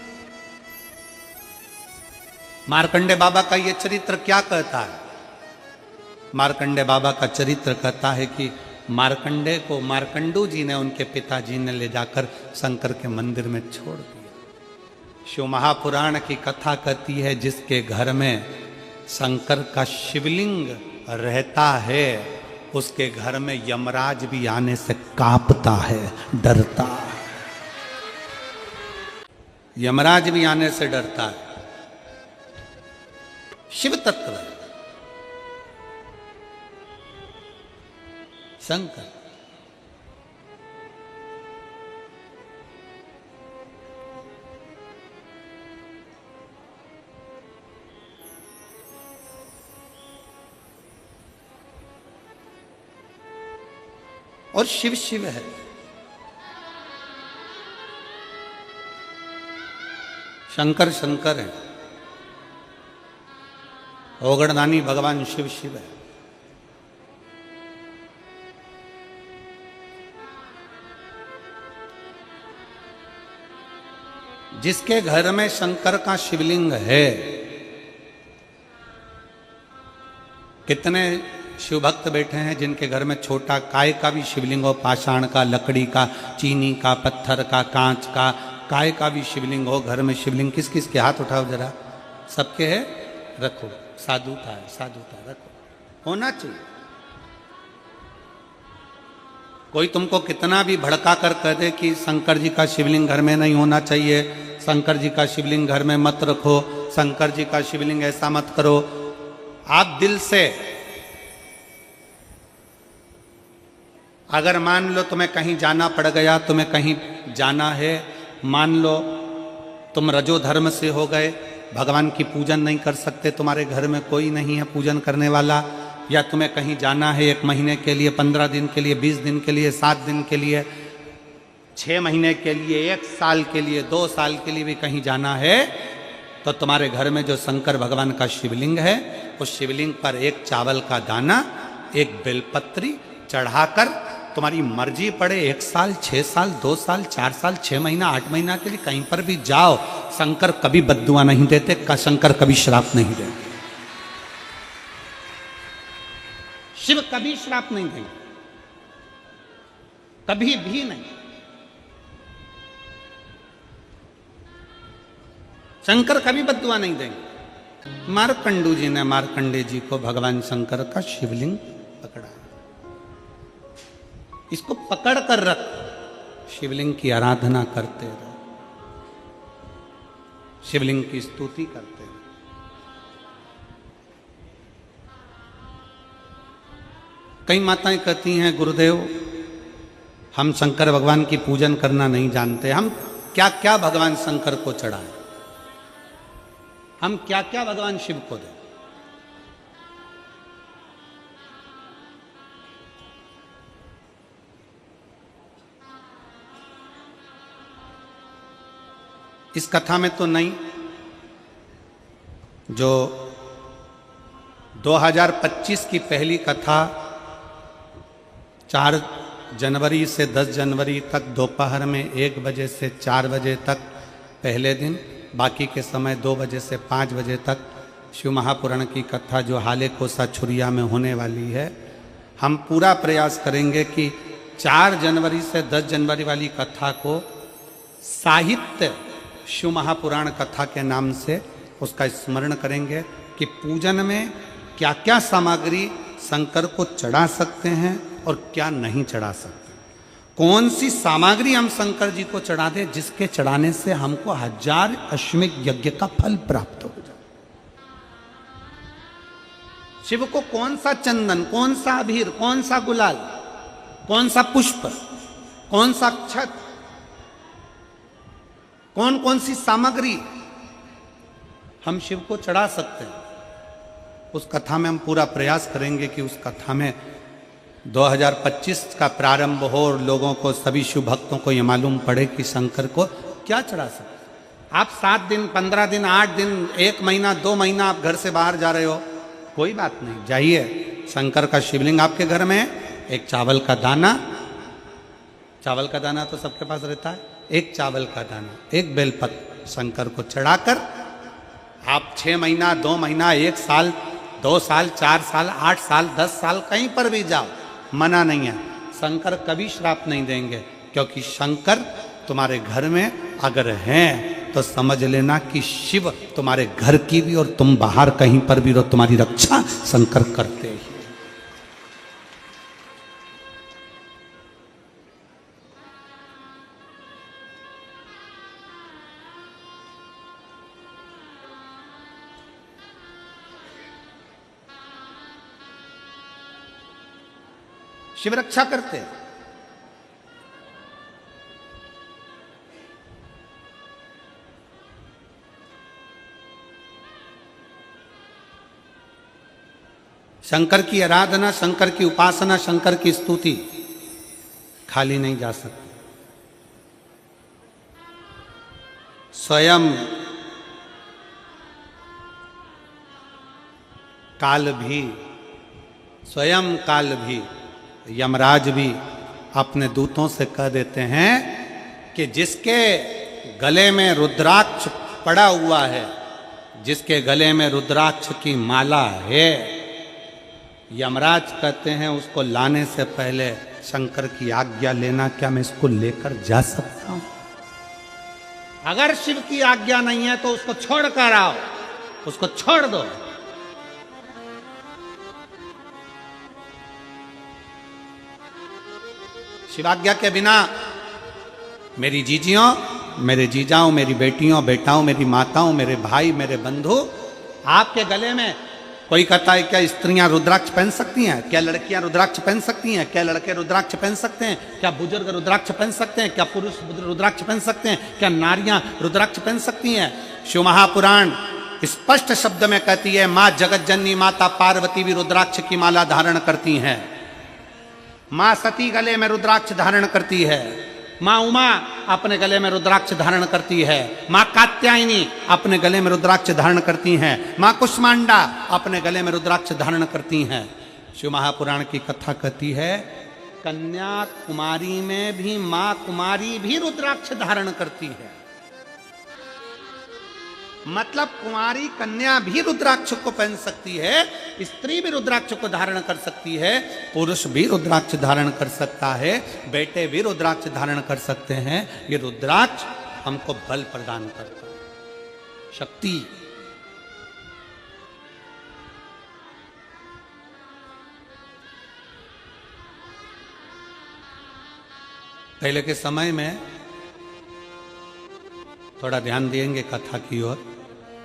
मार्कंडे बाबा का ये चरित्र क्या कहता है? मार्कंडे बाबा का चरित्र कहता है कि मार्कंडे को मार्कंडू जी ने, उनके पिताजी ने ले जाकर शंकर के मंदिर में छोड़ दिया। शिव महापुराण की कथा कहती है जिसके घर में शंकर का शिवलिंग रहता है, उसके घर में यमराज भी आने से कांपता है, डरता है। यमराज भी आने से डरता है। शिव तत्व शंकर। और शिव शिव है। शंकर शंकर है, ओगड़दानी भगवान शिव शिव है। जिसके घर में शंकर का शिवलिंग है, कितने शिव भक्त बैठे हैं जिनके घर में छोटा काय का भी शिवलिंग हो, पाषाण का, लकड़ी का, चीनी का, पत्थर का, कांच का, काय का भी शिवलिंग हो। घर में शिवलिंग किस किस के, हाथ उठाओ जरा। सबके है, रखो। साधुता है, साधुता रखो, होना चाहिए। कोई तुमको कितना भी भड़का कर कह दे कि शंकर जी का शिवलिंग घर में नहीं होना चाहिए, शंकर जी का शिवलिंग घर में मत रखो, शंकर जी का शिवलिंग ऐसा मत करो, आप दिल से अगर मान लो तुम्हें कहीं जाना पड़ गया, तुम्हें कहीं जाना है, मान लो तुम रजो धर्म से हो गए, भगवान की पूजन नहीं कर सकते, तुम्हारे घर में कोई नहीं है पूजन करने वाला, या तुम्हें कहीं जाना है 1 महीने के लिए, 15 दिन के लिए, 20 दिन के लिए, 7 दिन के लिए, 6 महीने के लिए, 1 साल के लिए, 2 साल के लिए भी कहीं जाना है, तो तुम्हारे घर में जो शंकर भगवान का शिवलिंग है, उस शिवलिंग पर एक चावल का दाना, एक बेलपत्री चढ़ाकर तुम्हारी मर्जी पड़े 1 साल, 6 साल, 2 साल, 4 साल, 6 महीना, 8 महीना के लिए कहीं पर भी जाओ, शंकर कभी बद्दुआ नहीं देते, शंकर कभी श्राप नहीं देते, शिव कभी श्राप नहीं देंगे, कभी भी नहीं। शंकर कभी बद्दुआ नहीं देंगे। मार्कंडू जी ने मार्कंडे जी को भगवान शंकर का शिवलिंग पकड़ा, इसको पकड़ कर रख, शिवलिंग की आराधना करते रहो, शिवलिंग की स्तुति करते रहो। कई माताएं कहती हैं गुरुदेव हम शंकर भगवान की पूजन करना नहीं जानते, हम क्या क्या भगवान शंकर को चढ़ाएं, हम क्या क्या भगवान शिव को दें। इस कथा में तो नहीं, जो 2025 की पहली कथा 4 जनवरी से 10 जनवरी तक दोपहर में 1 बजे से 4 बजे तक पहले दिन, बाकी के समय 2 बजे से 5 बजे तक शिव महापुराण की कथा जो हाले कोसा छुरिया में होने वाली है। हम पूरा प्रयास करेंगे कि 4 जनवरी से 10 जनवरी वाली कथा को साहित्य शिव महापुराण कथा के नाम से उसका स्मरण करेंगे कि पूजन में क्या क्या सामग्री शंकर को चढ़ा सकते हैं और क्या नहीं चढ़ा सकते, कौन सी सामग्री हम शंकर जी को चढ़ा दें जिसके चढ़ाने से हमको 1000 अश्वमेध यज्ञ का फल प्राप्त हो जाए। शिव को कौन सा चंदन, कौन सा अबीर, कौन सा गुलाल, कौन सा पुष्प, कौन सा अक्षत, कौन कौन सी सामग्री हम शिव को चढ़ा सकते हैं, उस कथा में हम पूरा प्रयास करेंगे कि उस कथा में 2025 का प्रारंभ हो और लोगों को, सभी शिव भक्तों को ये मालूम पड़े कि शंकर को क्या चढ़ा सकते। आप 7 दिन, 15 दिन, 8 दिन, 1 महीना, 2 महीना आप घर से बाहर जा रहे हो, कोई बात नहीं, जाइए, शंकर का शिवलिंग आपके घर में है, एक चावल का दाना, चावल का दाना तो सबके पास रहता है, एक चावल का दाना, एक बेलपत्र शंकर को चढ़ाकर आप 6 महीना, 2 महीना, 1 साल, 2 साल, 4 साल, 8 साल, 10 साल कहीं पर भी जाओ, मना नहीं है, शंकर कभी श्राप नहीं देंगे, क्योंकि शंकर तुम्हारे घर में अगर हैं तो समझ लेना कि शिव तुम्हारे घर की भी और तुम बाहर कहीं पर भी रहो, तुम्हारी रक्षा शंकर करते ही। शिव रक्षा करते हैं। शंकर की आराधना, शंकर की उपासना, शंकर की स्तुति खाली नहीं जा सकती। स्वयं काल भी, स्वयं काल भी, यमराज भी अपने दूतों से कह देते हैं कि जिसके गले में रुद्राक्ष पड़ा हुआ है, जिसके गले में रुद्राक्ष की माला है, यमराज कहते हैं उसको लाने से पहले शंकर की आज्ञा लेना, क्या मैं इसको लेकर जा सकता हूं? अगर शिव की आज्ञा नहीं है तो उसको छोड़ कर आओ, उसको छोड़ दो। शिवाज्ञा के बिना मेरी जीजियों, मेरे जीजाओं, मेरी बेटियों, बेटाओं, मेरी माताओं, मेरे भाई, मेरे बंधु, आपके गले में कोई कहता है क्या स्त्रियां रुद्राक्ष पहन सकती हैं? क्या लड़कियां रुद्राक्ष पहन सकती हैं? क्या लड़के रुद्राक्ष पहन सकते हैं? क्या बुजुर्ग रुद्राक्ष पहन सकते हैं? क्या पुरुष रुद्राक्ष पहन सकते हैं? क्या नारियां रुद्राक्ष पहन सकती हैं? शिव महापुराण स्पष्ट शब्द में कहती है, मां जगत जननी माता पार्वती भी रुद्राक्ष की माला धारण करती हैं। मां सती गले में रुद्राक्ष धारण करती है। मां उमा अपने गले में रुद्राक्ष धारण करती है। मां कात्यायनी अपने गले में रुद्राक्ष धारण करती हैं। मां कुष्मांडा अपने गले में रुद्राक्ष धारण करती हैं। शिव महापुराण की कथा कहती है, कन्या कुमारी में भी मां कुमारी भी रुद्राक्ष धारण करती है। मतलब कुमारी कन्या भी रुद्राक्ष को पहन सकती है, स्त्री भी रुद्राक्ष को धारण कर सकती है, पुरुष भी रुद्राक्ष धारण कर सकता है, बेटे भी रुद्राक्ष धारण कर सकते हैं। ये रुद्राक्ष हमको बल प्रदान करता है, शक्ति। पहले के समय में थोड़ा ध्यान देंगे कथा की ओर।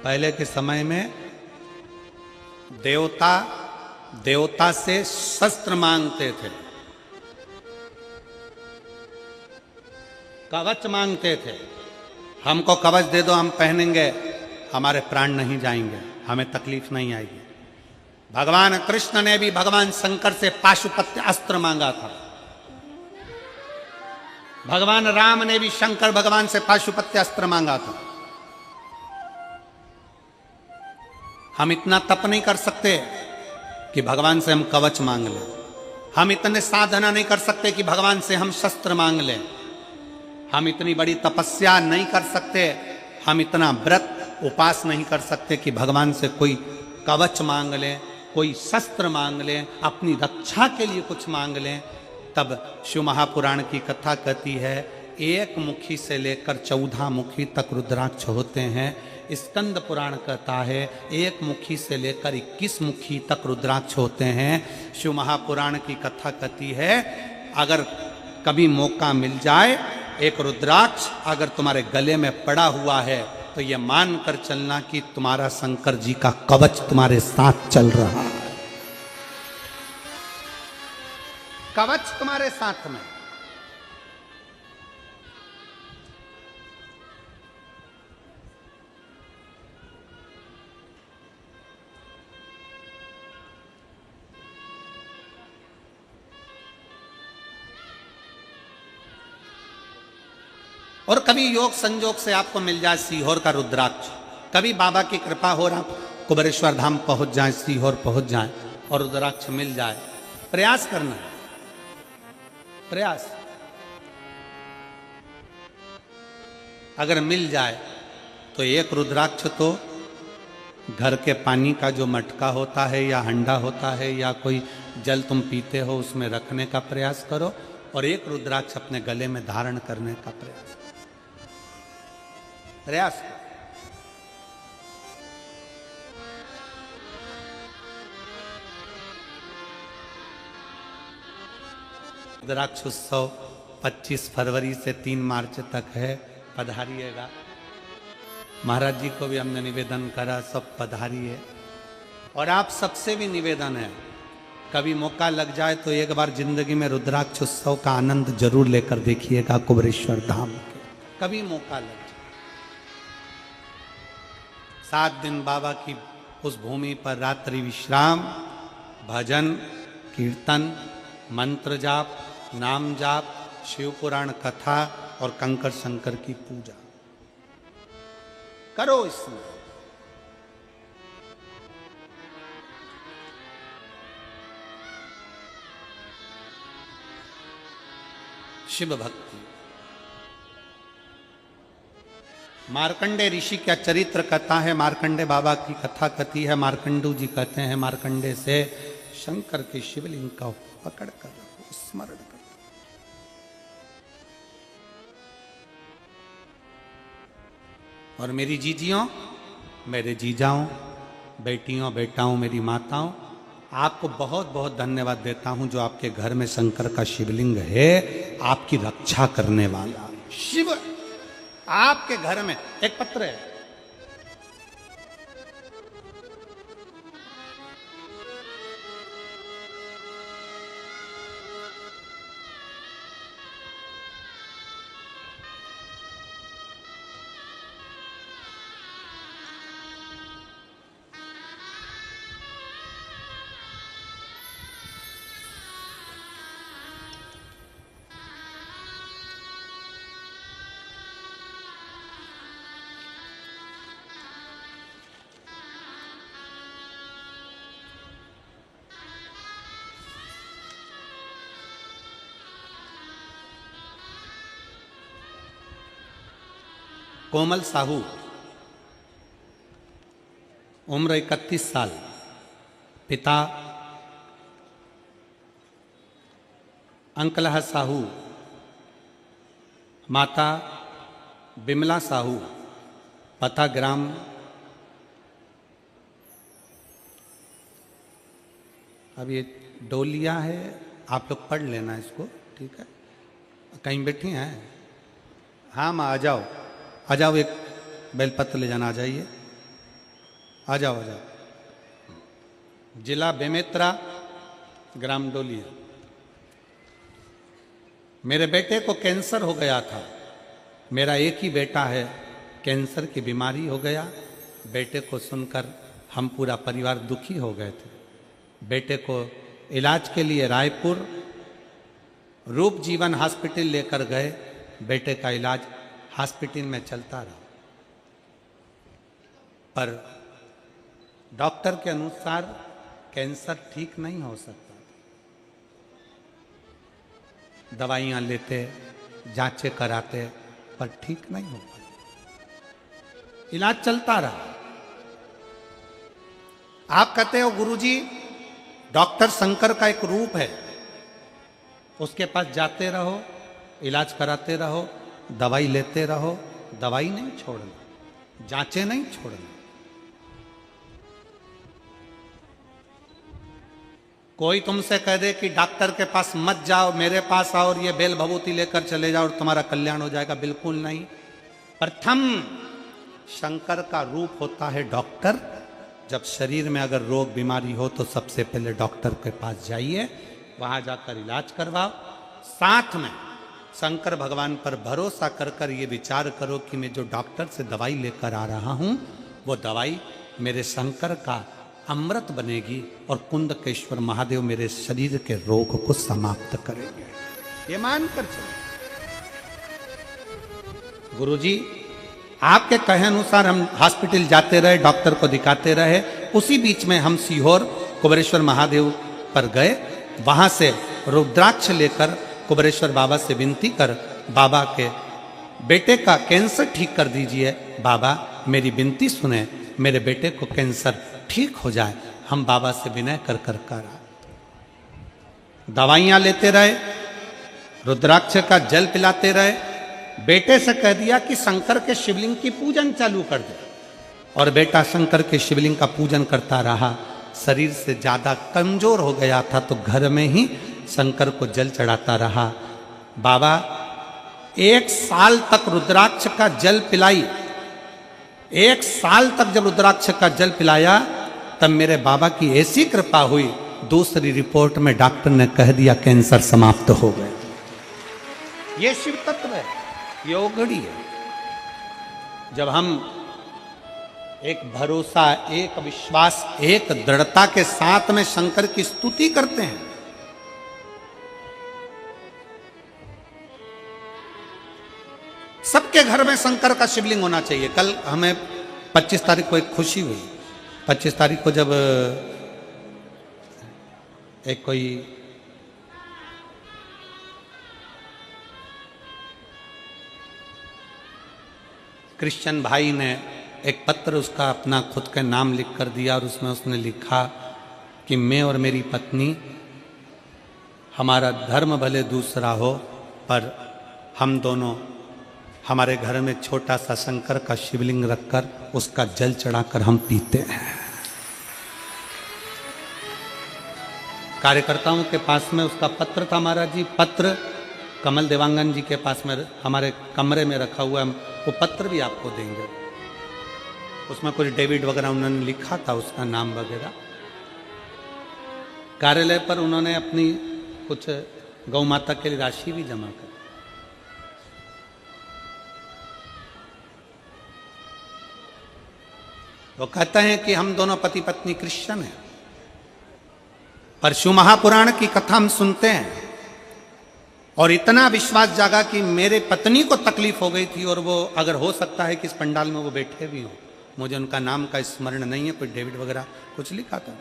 पहले के समय में देवता से शस्त्र मांगते थे, कवच मांगते थे। हमको कवच दे दो, हम पहनेंगे, हमारे प्राण नहीं जाएंगे, हमें तकलीफ नहीं आएगी। भगवान कृष्ण ने भी भगवान शंकर से पाशुपत्य अस्त्र मांगा था। भगवान राम ने भी शंकर भगवान से पाशुपत्य अस्त्र मांगा था। हम इतना तप नहीं कर सकते कि भगवान से हम कवच मांग लें। हम इतने साधना नहीं कर सकते कि भगवान से हम शस्त्र मांग लें। हम इतनी बड़ी तपस्या नहीं कर सकते, हम इतना व्रत उपास नहीं कर सकते कि भगवान से कोई कवच मांग लें, कोई शस्त्र मांग लें, अपनी रक्षा के लिए कुछ मांग लें। तब शिव महापुराण की कथा कहती है, एक मुखी से लेकर 14 मुखी तक रुद्राक्ष होते हैं। स्कंद पुराण कहता है एक मुखी से लेकर 21 मुखी तक रुद्राक्ष होते हैं। शिव महापुराण की कथा कहती है, अगर कभी मौका मिल जाए, एक रुद्राक्ष अगर तुम्हारे गले में पड़ा हुआ है तो ये मान कर चलना कि तुम्हारा शंकर जी का कवच तुम्हारे साथ चल रहा है, कवच तुम्हारे साथ में। और कभी योग संजोग से आपको मिल जाए सीहोर का रुद्राक्ष, कभी बाबा की कृपा हो रहा कुबेरेश्वर धाम पहुंच जाए, सीहोर पहुंच जाए और रुद्राक्ष मिल जाए, प्रयास करना है, प्रयास। अगर मिल जाए तो एक रुद्राक्ष तो घर के पानी का जो मटका होता है या हंडा होता है या कोई जल तुम पीते हो उसमें रखने का प्रयास करो, और एक रुद्राक्ष अपने गले में धारण करने का प्रयास करो, प्रयास करो। रुद्राक्ष उत्सव 25 फरवरी से 3 मार्च तक है, पधारिएगा। महाराज जी को भी हमने निवेदन करा, सब पधारिए। और आप सबसे भी निवेदन है, कभी मौका लग जाए तो एक बार जिंदगी में रुद्राक्ष उत्सव का आनंद जरूर लेकर देखिएगा कुबेरेश्वर धाम के, कभी मौका लग जाए। 7 दिन बाबा की उस भूमि पर रात्रि विश्राम, भजन, कीर्तन, मंत्र जाप, नाम जाप, शिव पुराण कथा और कंकर शंकर की पूजा करो। इसमें शिव भक्ति, मार्कंडे ऋषि का चरित्र कथा है, मार्कंडे बाबा की कथा कथी है। मार्कंडू जी कहते हैं मार्कंडे से शंकर के शिवलिंग का पकड़ कर रखो, स्मरण करो। और मेरी जीजियों, मेरे जीजाओं, बेटियों, बेटाओं, मेरी माताओं, आपको बहुत बहुत धन्यवाद देता हूं जो आपके घर में शंकर का शिवलिंग है, आपकी रक्षा करने वाला शिव आपके घर में। एक पत्र है, कोमल साहू, उम्र 31 साल, पिता अंकलह साहू, माता बिमला साहू, पता ग्राम अब ये डोलिया है, आप लोग पढ़ लेना इसको, ठीक है। कहीं बैठी हैं? हाँ माँ आ जाओ, आ जाओ, एक बेलपत्र ले जाना, आ जाइए, आ जाओ, आ जाओ। जिला बेमेत्रा, ग्राम डोलिया। मेरे बेटे को कैंसर हो गया था, मेरा एक ही बेटा है, कैंसर की बीमारी हो गया। बेटे को सुनकर हम पूरा परिवार दुखी हो गए थे। बेटे को इलाज के लिए रायपुर रूप जीवन हॉस्पिटल लेकर गए। बेटे का इलाज हॉस्पिटल में चलता रहा, पर डॉक्टर के अनुसार कैंसर ठीक नहीं हो सकता। दवाइयां लेते, जांचें कराते, पर ठीक नहीं हो पाती। इलाज चलता रहा। आप कहते हो गुरुजी डॉक्टर शंकर का एक रूप है, उसके पास जाते रहो, इलाज कराते रहो, दवाई लेते रहो, दवाई नहीं छोड़ना, जांचें नहीं छोड़ना। कोई तुमसे कह दे कि डॉक्टर के पास मत जाओ, मेरे पास आओ और ये बेल भभूति लेकर चले जाओ और तुम्हारा कल्याण हो जाएगा, बिल्कुल नहीं। प्रथम शंकर का रूप होता है डॉक्टर। जब शरीर में अगर रोग बीमारी हो तो सबसे पहले डॉक्टर के पास जाइए, वहां जाकर इलाज करवाओ। साथ में शंकर भगवान पर भरोसा कर कर ये विचार करो कि मैं जो डॉक्टर से दवाई लेकर आ रहा हूं, वो दवाई मेरे शंकर का अमृत बनेगी और कुंदकेश्वर महादेव मेरे शरीर के रोग को समाप्त करेंगे। ये मानकर चलो। गुरुजी आपके कहे अनुसार हम हॉस्पिटल जाते रहे, डॉक्टर को दिखाते रहे। उसी बीच में हम सीहोर कुबेरेश्वर महादेव पर गए। वहां से रुद्राक्ष लेकर कुबेरेश्वर बाबा से विनती कर, बाबा के बेटे का कैंसर ठीक कर दीजिए। बाबा मेरी विनती सुने, मेरे बेटे को कैंसर ठीक हो जाए। हम बाबा से विनय कर कर करा, दवाइयां लेते रहे, रुद्राक्ष का जल पिलाते रहे। बेटे से कह दिया कि शंकर के शिवलिंग की पूजन चालू कर दे, और बेटा शंकर के शिवलिंग का पूजन करता रहा। शरीर से ज्यादा कमजोर हो गया था तो घर में ही शंकर को जल चढ़ाता रहा। बाबा 1 साल तक रुद्राक्ष का जल पिलाई। 1 साल तक जब रुद्राक्ष का जल पिलाया तब मेरे बाबा की ऐसी कृपा हुई, दूसरी रिपोर्ट में डॉक्टर ने कह दिया कैंसर समाप्त हो गए। ये शिव तत्व है, ये ओघड़ी है। जब हम एक भरोसा, एक विश्वास, एक दृढ़ता के साथ में शंकर की स्तुति करते हैं, सबके घर में शंकर का शिवलिंग होना चाहिए। कल हमें 25 तारीख को एक खुशी हुई। 25 तारीख को जब एक कोई क्रिश्चियन भाई ने एक पत्र उसका अपना खुद का नाम लिख कर दिया और उसमें उसने लिखा कि मैं और मेरी पत्नी, हमारा धर्म भले दूसरा हो पर हम दोनों हमारे घर में छोटा सा शंकर का शिवलिंग रखकर उसका जल चढ़ाकर हम पीते हैं। कार्यकर्ताओं के पास में उसका पत्र था महाराज जी। पत्र कमल देवांगन जी के पास में हमारे कमरे में रखा हुआ है। वो पत्र भी आपको देंगे। उसमें कुछ डेविड वगैरह उन्होंने लिखा था, उसका नाम वगैरह। कार्यालय पर उन्होंने अपनी कुछ गौ माता के लिए राशि भी जमा कर। वो कहते हैं कि हम दोनों पति पत्नी क्रिश्चियन हैं, पर शिव महापुराण की कथा हम सुनते हैं और इतना विश्वास जागा कि मेरे पत्नी को तकलीफ हो गई थी और वो अगर हो सकता है कि इस पंडाल में वो बैठे भी हों। मुझे उनका नाम का स्मरण नहीं है, कोई डेविड वगैरह कुछ लिखा था।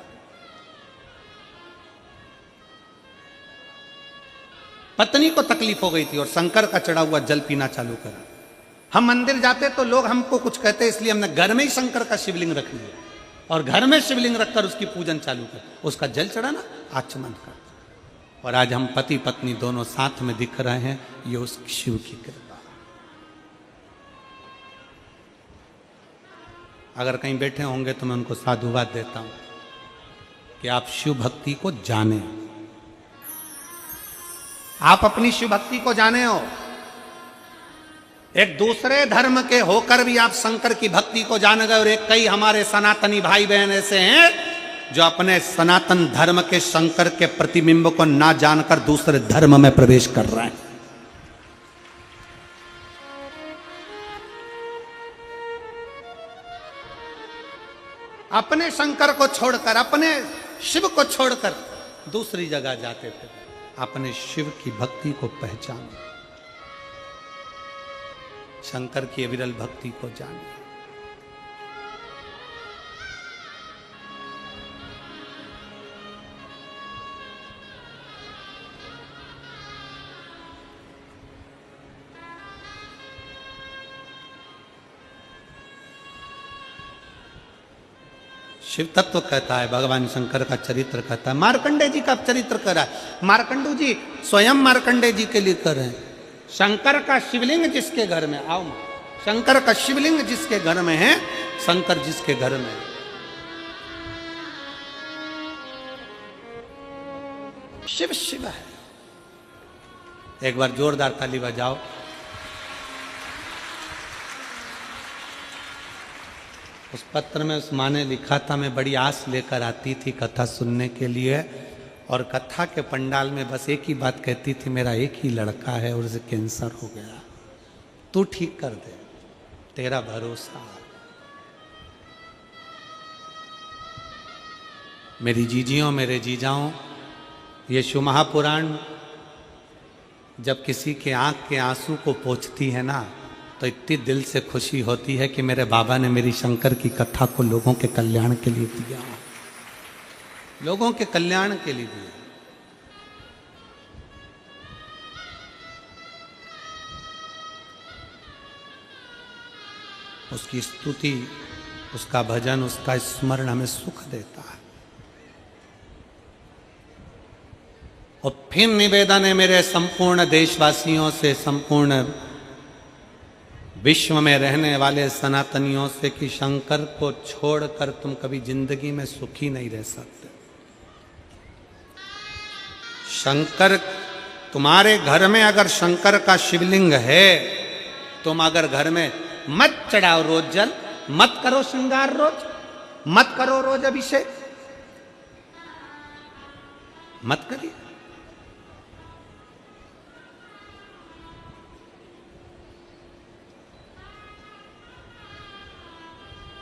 पत्नी को तकलीफ हो गई थी और शंकर का चढ़ा हुआ जल पीना चालू करा। हम मंदिर जाते तो लोग हमको कुछ कहते, इसलिए हमने घर में ही शंकर का शिवलिंग रख लिया और घर में शिवलिंग रखकर उसकी पूजन चालू कर, उसका जल चढ़ाना आचमन कर। और आज हम पति पत्नी दोनों साथ में दिख रहे हैं, ये उस शिव की कृपा। अगर कहीं बैठे होंगे तो मैं उनको साधुवाद देता हूं कि आप शिव भक्ति को जाने, आप अपनी शिव भक्ति को जाने हो। एक दूसरे धर्म के होकर भी आप शंकर की भक्ति को जान गए। और एक कई हमारे सनातनी भाई बहन ऐसे हैं जो अपने सनातन धर्म के शंकर के प्रतिबिंब को ना जानकर दूसरे धर्म में प्रवेश कर रहे हैं। अपने शंकर को छोड़कर, अपने शिव को छोड़कर दूसरी जगह जाते थे। अपने शिव की भक्ति को पहचाने, शंकर की अविरल भक्ति को जाने। शिव तत्व कहता है, भगवान शंकर का चरित्र कहता है। मार्कंडे जी का चरित्र कर रहा है। मार्कंडू जी स्वयं मार्कंडे जी के लिए कर रहे हैं। शंकर का शिवलिंग जिसके घर में, आओ, शंकर का शिवलिंग जिसके घर में है, शंकर जिसके घर में है, शिव शिव है। एक बार जोरदार ताली बजाओ। उस पत्र में उस माँ ने लिखा था, मैं बड़ी आस लेकर आती थी कथा सुनने के लिए और कथा के पंडाल में बस एक ही बात कहती थी, मेरा एक ही लड़का है और उसे कैंसर हो गया, तू ठीक कर दे, तेरा भरोसा। मेरी जीजियों, मेरे जीजाओं, ये शिव महापुराण जब किसी के आंख के आंसू को पोंछती है ना, तो इतनी दिल से खुशी होती है कि मेरे बाबा ने मेरी शंकर की कथा को लोगों के कल्याण के लिए दिया, लोगों के कल्याण के लिए दिया। उसकी स्तुति, उसका भजन, उसका स्मरण हमें सुख देता है। और फिर निवेदन है मेरे संपूर्ण देशवासियों से, संपूर्ण विश्व में रहने वाले सनातनियों से कि शंकर को छोड़कर तुम कभी जिंदगी में सुखी नहीं रह सकते। शंकर, तुम्हारे घर में अगर शंकर का शिवलिंग है, तुम अगर घर में मत चढ़ाओ रोज जल, मत करो श्रृंगार रोज, मत करो रोज अभिषेक, मत करिए।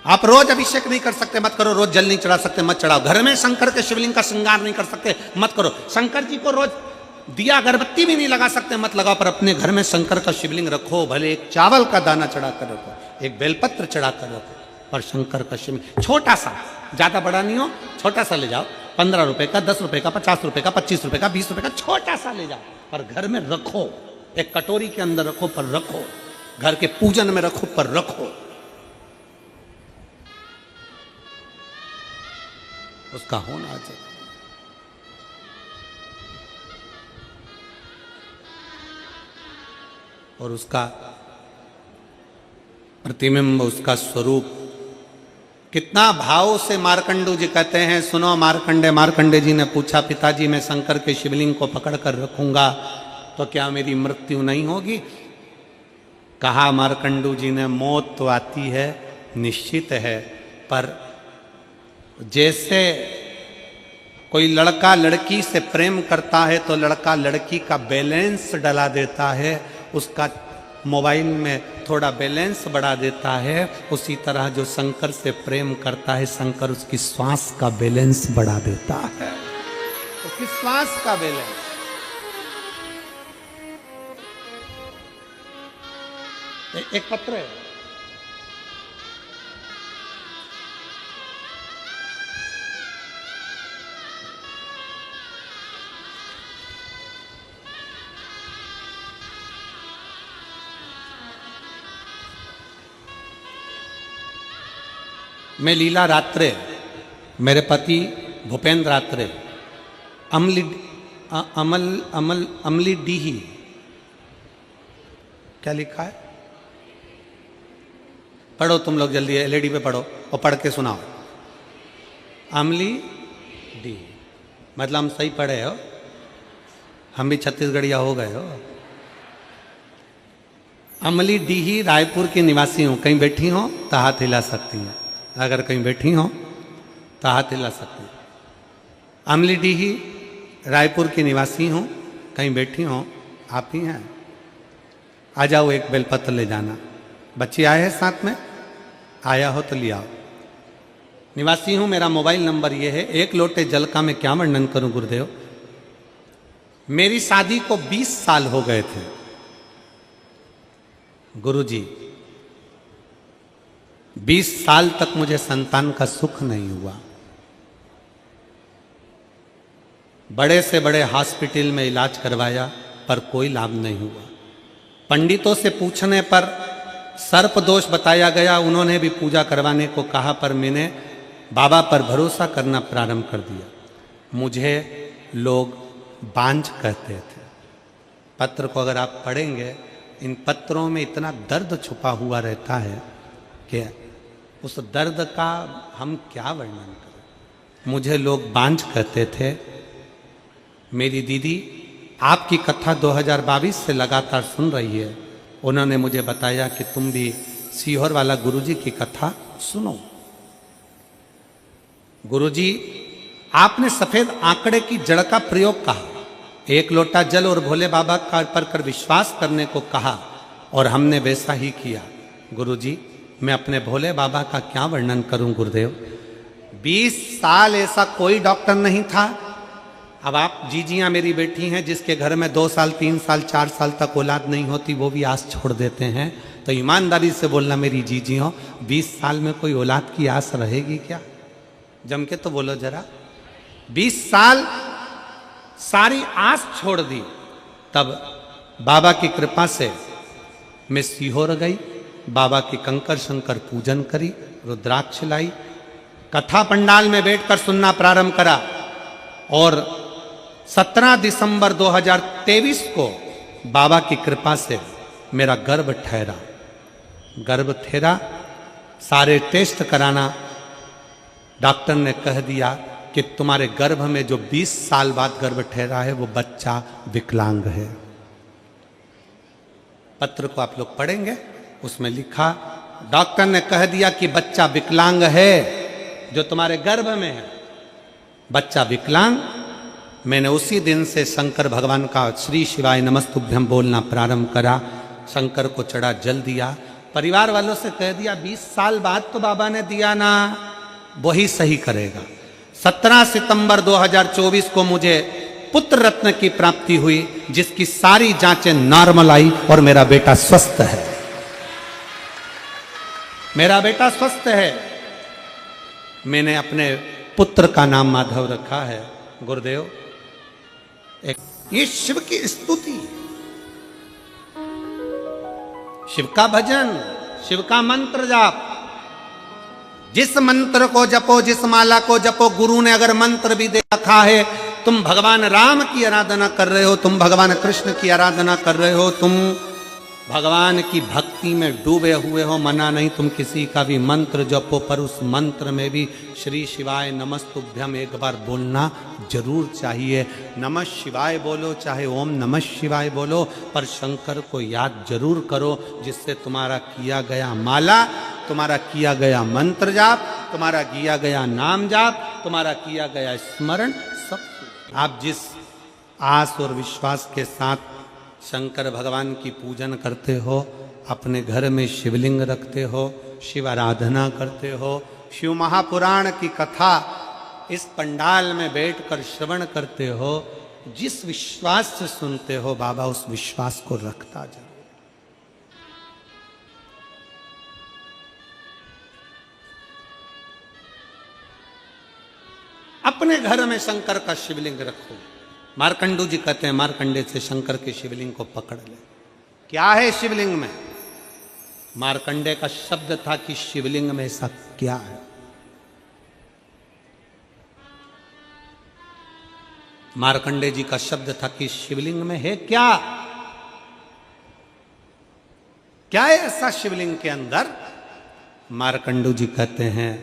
आप रोज अभिषेक नहीं कर सकते, मत करो। रोज जल नहीं चढ़ा सकते, मत चढ़ाओ। घर में शंकर के शिवलिंग का श्रृंगार नहीं कर सकते, मत करो। शंकर जी को रोज दिया अगरबत्ती भी नहीं लगा सकते, मत लगाओ, पर अपने घर में शंकर का शिवलिंग रखो, भले एक चावल का दाना चढ़ा कर रखो, एक बेलपत्र चढ़ा कर रखो, पर शंकर का शिवलिंग छोटा सा, ज्यादा बड़ा नहीं हो, छोटा सा ले जाओ, 15 रुपए का, 10 रुपए का, 50 रुपए का, 25 रुपए का, 20 रुपए का, छोटा सा ले जाओ, पर घर में रखो, एक कटोरी के अंदर रखो, पर रखो, घर के पूजन में रखो, पर रखो। उसका होना चाहिए। और उसका प्रतिबिंब, उसका स्वरूप कितना भाव से मार्कंडू जी कहते हैं, सुनो मार्कंडे जी ने पूछा, पिताजी मैं शंकर के शिवलिंग को पकड़ कर रखूंगा तो क्या मेरी मृत्यु नहीं होगी? कहा मार्कंडू जी ने, मौत तो आती है, निश्चित है, पर जैसे कोई लड़का लड़की से प्रेम करता है तो लड़का लड़की का बैलेंस डला देता है, उसका मोबाइल में थोड़ा बैलेंस बढ़ा देता है, उसी तरह जो शंकर से प्रेम करता है, शंकर उसकी श्वास का बैलेंस बढ़ा देता है, उसकी श्वास का बैलेंस। एक पत्र है, मैं लीला रात्रे, मेरे पति भूपेंद्र रात्रे, अमली डीही, क्या लिखा है? पढ़ो तुम लोग जल्दी, एलईडी पे पढ़ो और पढ़ के सुनाओ। अमली डी मतलब हम सही पढ़े हो, हम भी छत्तीसगढ़िया हो गए हो। अमली डीही रायपुर की निवासी हूँ, कहीं बैठी हो तो हाथ हिला सकती हैं, अगर कहीं बैठी हो तो हाथ हिला सकती हैं। अमली डीही रायपुर की निवासी हूँ, कहीं बैठी हो, आप ही हैं, आ जाओ, एक बेलपत्र ले जाना। बच्चे आए हैं साथ में, आया हो तो लिया। निवासी हूँ, मेरा मोबाइल नंबर ये है। एक लोटे जल का मैं क्या वर्णन करूं गुरुदेव। मेरी शादी को 20 साल हो गए थे गुरुजी, 20 साल तक मुझे संतान का सुख नहीं हुआ। बड़े से बड़े हॉस्पिटल में इलाज करवाया पर कोई लाभ नहीं हुआ। पंडितों से पूछने पर सर्प दोष बताया गया, उन्होंने भी पूजा करवाने को कहा, पर मैंने बाबा पर भरोसा करना प्रारंभ कर दिया। मुझे लोग बांझ कहते थे। पत्र को अगर आप पढ़ेंगे, इन पत्रों में इतना दर्द छुपा हुआ रहता है कि उस दर्द का हम क्या वर्णन करें। मुझे लोग बांझ कहते थे। मेरी दीदी आपकी कथा 2022 से लगातार सुन रही है, उन्होंने मुझे बताया कि तुम भी सीहोर वाला गुरुजी की कथा सुनो। गुरुजी आपने सफेद आंकड़े की जड़ का प्रयोग कहा, एक लोटा जल और भोले बाबा का पर कर विश्वास करने को कहा, और हमने वैसा ही किया। गुरुजी मैं अपने भोले बाबा का क्या वर्णन करूं गुरुदेव। 20 साल ऐसा कोई डॉक्टर नहीं था। अब आप जीजियां मेरी बेटी हैं, जिसके घर में 2 साल 3 साल 4 साल तक औलाद नहीं होती, वो भी आस छोड़ देते हैं। तो ईमानदारी से बोलना मेरी जीजियों, 20 साल में कोई औलाद की आस रहेगी क्या? जम के तो बोलो जरा। 20 साल सारी आस छोड़ दी। तब बाबा की कृपा से मैं सीहोर गई, बाबा की कंकर शंकर पूजन करी, रुद्राक्ष लाई, कथा पंडाल में बैठकर सुनना प्रारंभ करा, और 17 दिसंबर 2023 को बाबा की कृपा से मेरा गर्भ ठहरा। गर्भ ठहरा, सारे टेस्ट कराना, डॉक्टर ने कह दिया कि तुम्हारे गर्भ में जो 20 साल बाद गर्भ ठहरा है वो बच्चा विकलांग है। पत्र को आप लोग पढ़ेंगे, उसमें लिखा, डॉक्टर ने कह दिया कि बच्चा विकलांग है, जो तुम्हारे गर्भ में है बच्चा विकलांग। मैंने उसी दिन से शंकर भगवान का श्री शिवाय नमस्तुभ्यम बोलना प्रारंभ करा, शंकर को चढ़ा जल दिया, परिवार वालों से कह दिया 20 साल बाद तो बाबा ने दिया ना, वही सही करेगा। 17 सितंबर 2024 को मुझे पुत्र रत्न की प्राप्ति हुई, जिसकी सारी जांचें नॉर्मल आई और मेरा बेटा स्वस्थ है। मेरा बेटा स्वस्थ है। मैंने अपने पुत्र का नाम माधव रखा है। गुरुदेव, एक ये शिव की स्तुति, शिव का भजन, शिव का मंत्र जाप। जिस मंत्र को जपो, जिस माला को जपो, गुरु ने अगर मंत्र भी दे रखा है, तुम भगवान राम की आराधना कर रहे हो, तुम भगवान कृष्ण की आराधना कर रहे हो, तुम भगवान की भक्ति में डूबे हुए हो, मना नहीं, तुम किसी का भी मंत्र जपो, पर उस मंत्र में भी श्री शिवाय नमस्तुभ्यम एक बार बोलना जरूर चाहिए। नमः शिवाय बोलो, चाहे ओम नमः शिवाय बोलो, पर शंकर को याद जरूर करो, जिससे तुम्हारा किया गया माला, तुम्हारा किया गया मंत्र जाप, तुम्हारा किया गया नाम जाप, तुम्हारा किया गया स्मरण सब। आप जिस आस और विश्वास के साथ शंकर भगवान की पूजन करते हो, अपने घर में शिवलिंग रखते हो, शिव आराधना करते हो, शिव महापुराण की कथा इस पंडाल में बैठकर श्रवण करते हो, जिस विश्वास से सुनते हो, बाबा उस विश्वास को रखता जरूर। अपने घर में शंकर का शिवलिंग रखो। मार्कंडू जी कहते हैं, मार्कंडे से शंकर के शिवलिंग को पकड़ ले। क्या है शिवलिंग में? मार्कंडे का शब्द था कि शिवलिंग में ऐसा क्या है। मार्कंडे जी का शब्द था कि शिवलिंग में है क्या, क्या है ऐसा शिवलिंग के अंदर? मार्कंडू जी कहते हैं,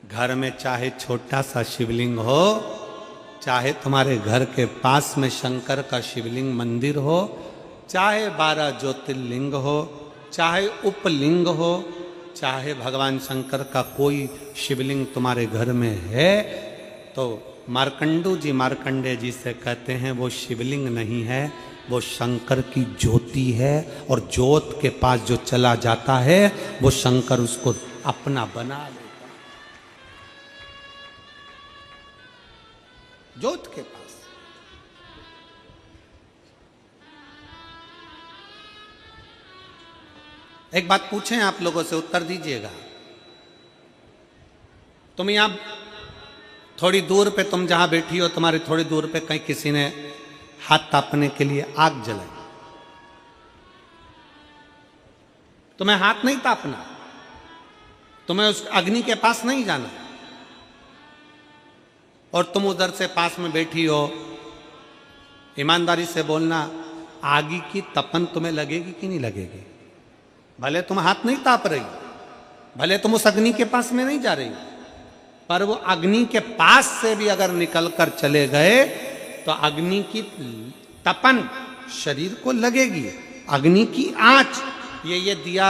घर में चाहे छोटा सा शिवलिंग हो, चाहे तुम्हारे घर के पास में शंकर का शिवलिंग मंदिर हो, चाहे 12 ज्योतिर्लिंग हो, चाहे उपलिंग हो, चाहे भगवान शंकर का कोई शिवलिंग तुम्हारे घर में है, तो मार्कंडू जी मार्कंडे जी से कहते हैं वो शिवलिंग नहीं है, वो शंकर की ज्योति है। और ज्योत के पास जो चला जाता है, वो शंकर उसको अपना बना लेता। ज्योत के पास। एक बात पूछें आप लोगों से, उत्तर दीजिएगा। तुम यहां थोड़ी दूर पे, तुम जहां बैठी हो, तुम्हारे थोड़ी दूर पे कहीं किसी ने हाथ तापने के लिए आग जलाई, तुम्हें हाथ नहीं तापना, तुम्हें उस अग्नि के पास नहीं जाना, और तुम उधर से पास में बैठी हो। ईमानदारी से बोलना, आगी की तपन तुम्हें लगेगी कि नहीं लगेगी? भले तुम हाथ नहीं ताप रही, भले तुम उस अग्नि के पास में नहीं जा रही, पर वो अग्नि के पास से भी अगर निकल कर चले गए तो अग्नि की तपन शरीर को लगेगी। अग्नि की आंच, ये दिया,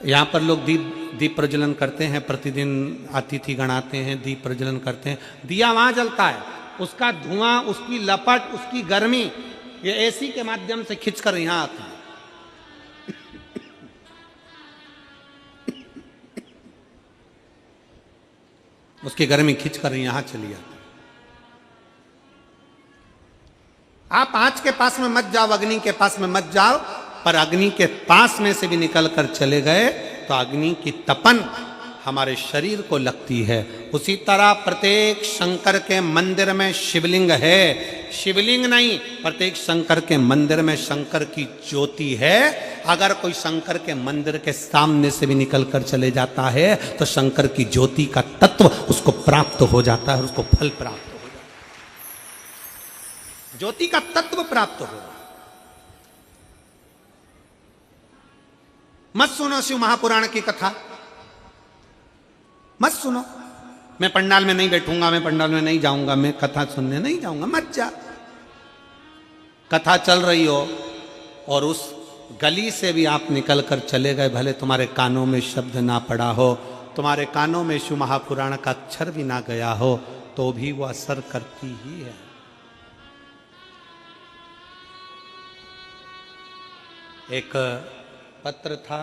यहाँ पर लोग दीप प्रज्वलन करते हैं, प्रतिदिन अतिथि गण आते हैं, दीप प्रज्वलन करते हैं। दिया वहां जलता है, उसका धुआं, उसकी लपट, उसकी गर्मी, ये एसी के माध्यम से खिंचकर यहां आती है। उसकी गर्मी खिंचकर यहां चली आती। आप आंच के पास में मत जाओ, अग्नि के पास में मत जाओ, पर अग्नि के पास में से भी निकल कर चले गए तो अग्नि की तपन हमारे शरीर को लगती है। उसी तरह प्रत्येक शंकर के मंदिर में शिवलिंग है, शिवलिंग नहीं, प्रत्येक शंकर के मंदिर में शंकर की ज्योति है। अगर कोई शंकर के मंदिर के सामने से भी निकल कर चले जाता है तो शंकर की ज्योति का तत्व उसको प्राप्त हो जाता है, उसको फल प्राप्त हो जाता है, ज्योति का तत्व प्राप्त हो। मत सुनो शिव महापुराण की कथा, मत सुनो। मैं पंडाल में नहीं बैठूंगा, मैं पंडाल में नहीं जाऊंगा, मैं कथा सुनने नहीं जाऊंगा, मत जा। कथा चल रही हो और उस गली से भी आप निकल कर चले गए, भले तुम्हारे कानों में शब्द ना पड़ा हो, तुम्हारे कानों में शिव महापुराण का अक्षर भी ना गया हो, तो भी वो असर करती ही है। एक पत्र था,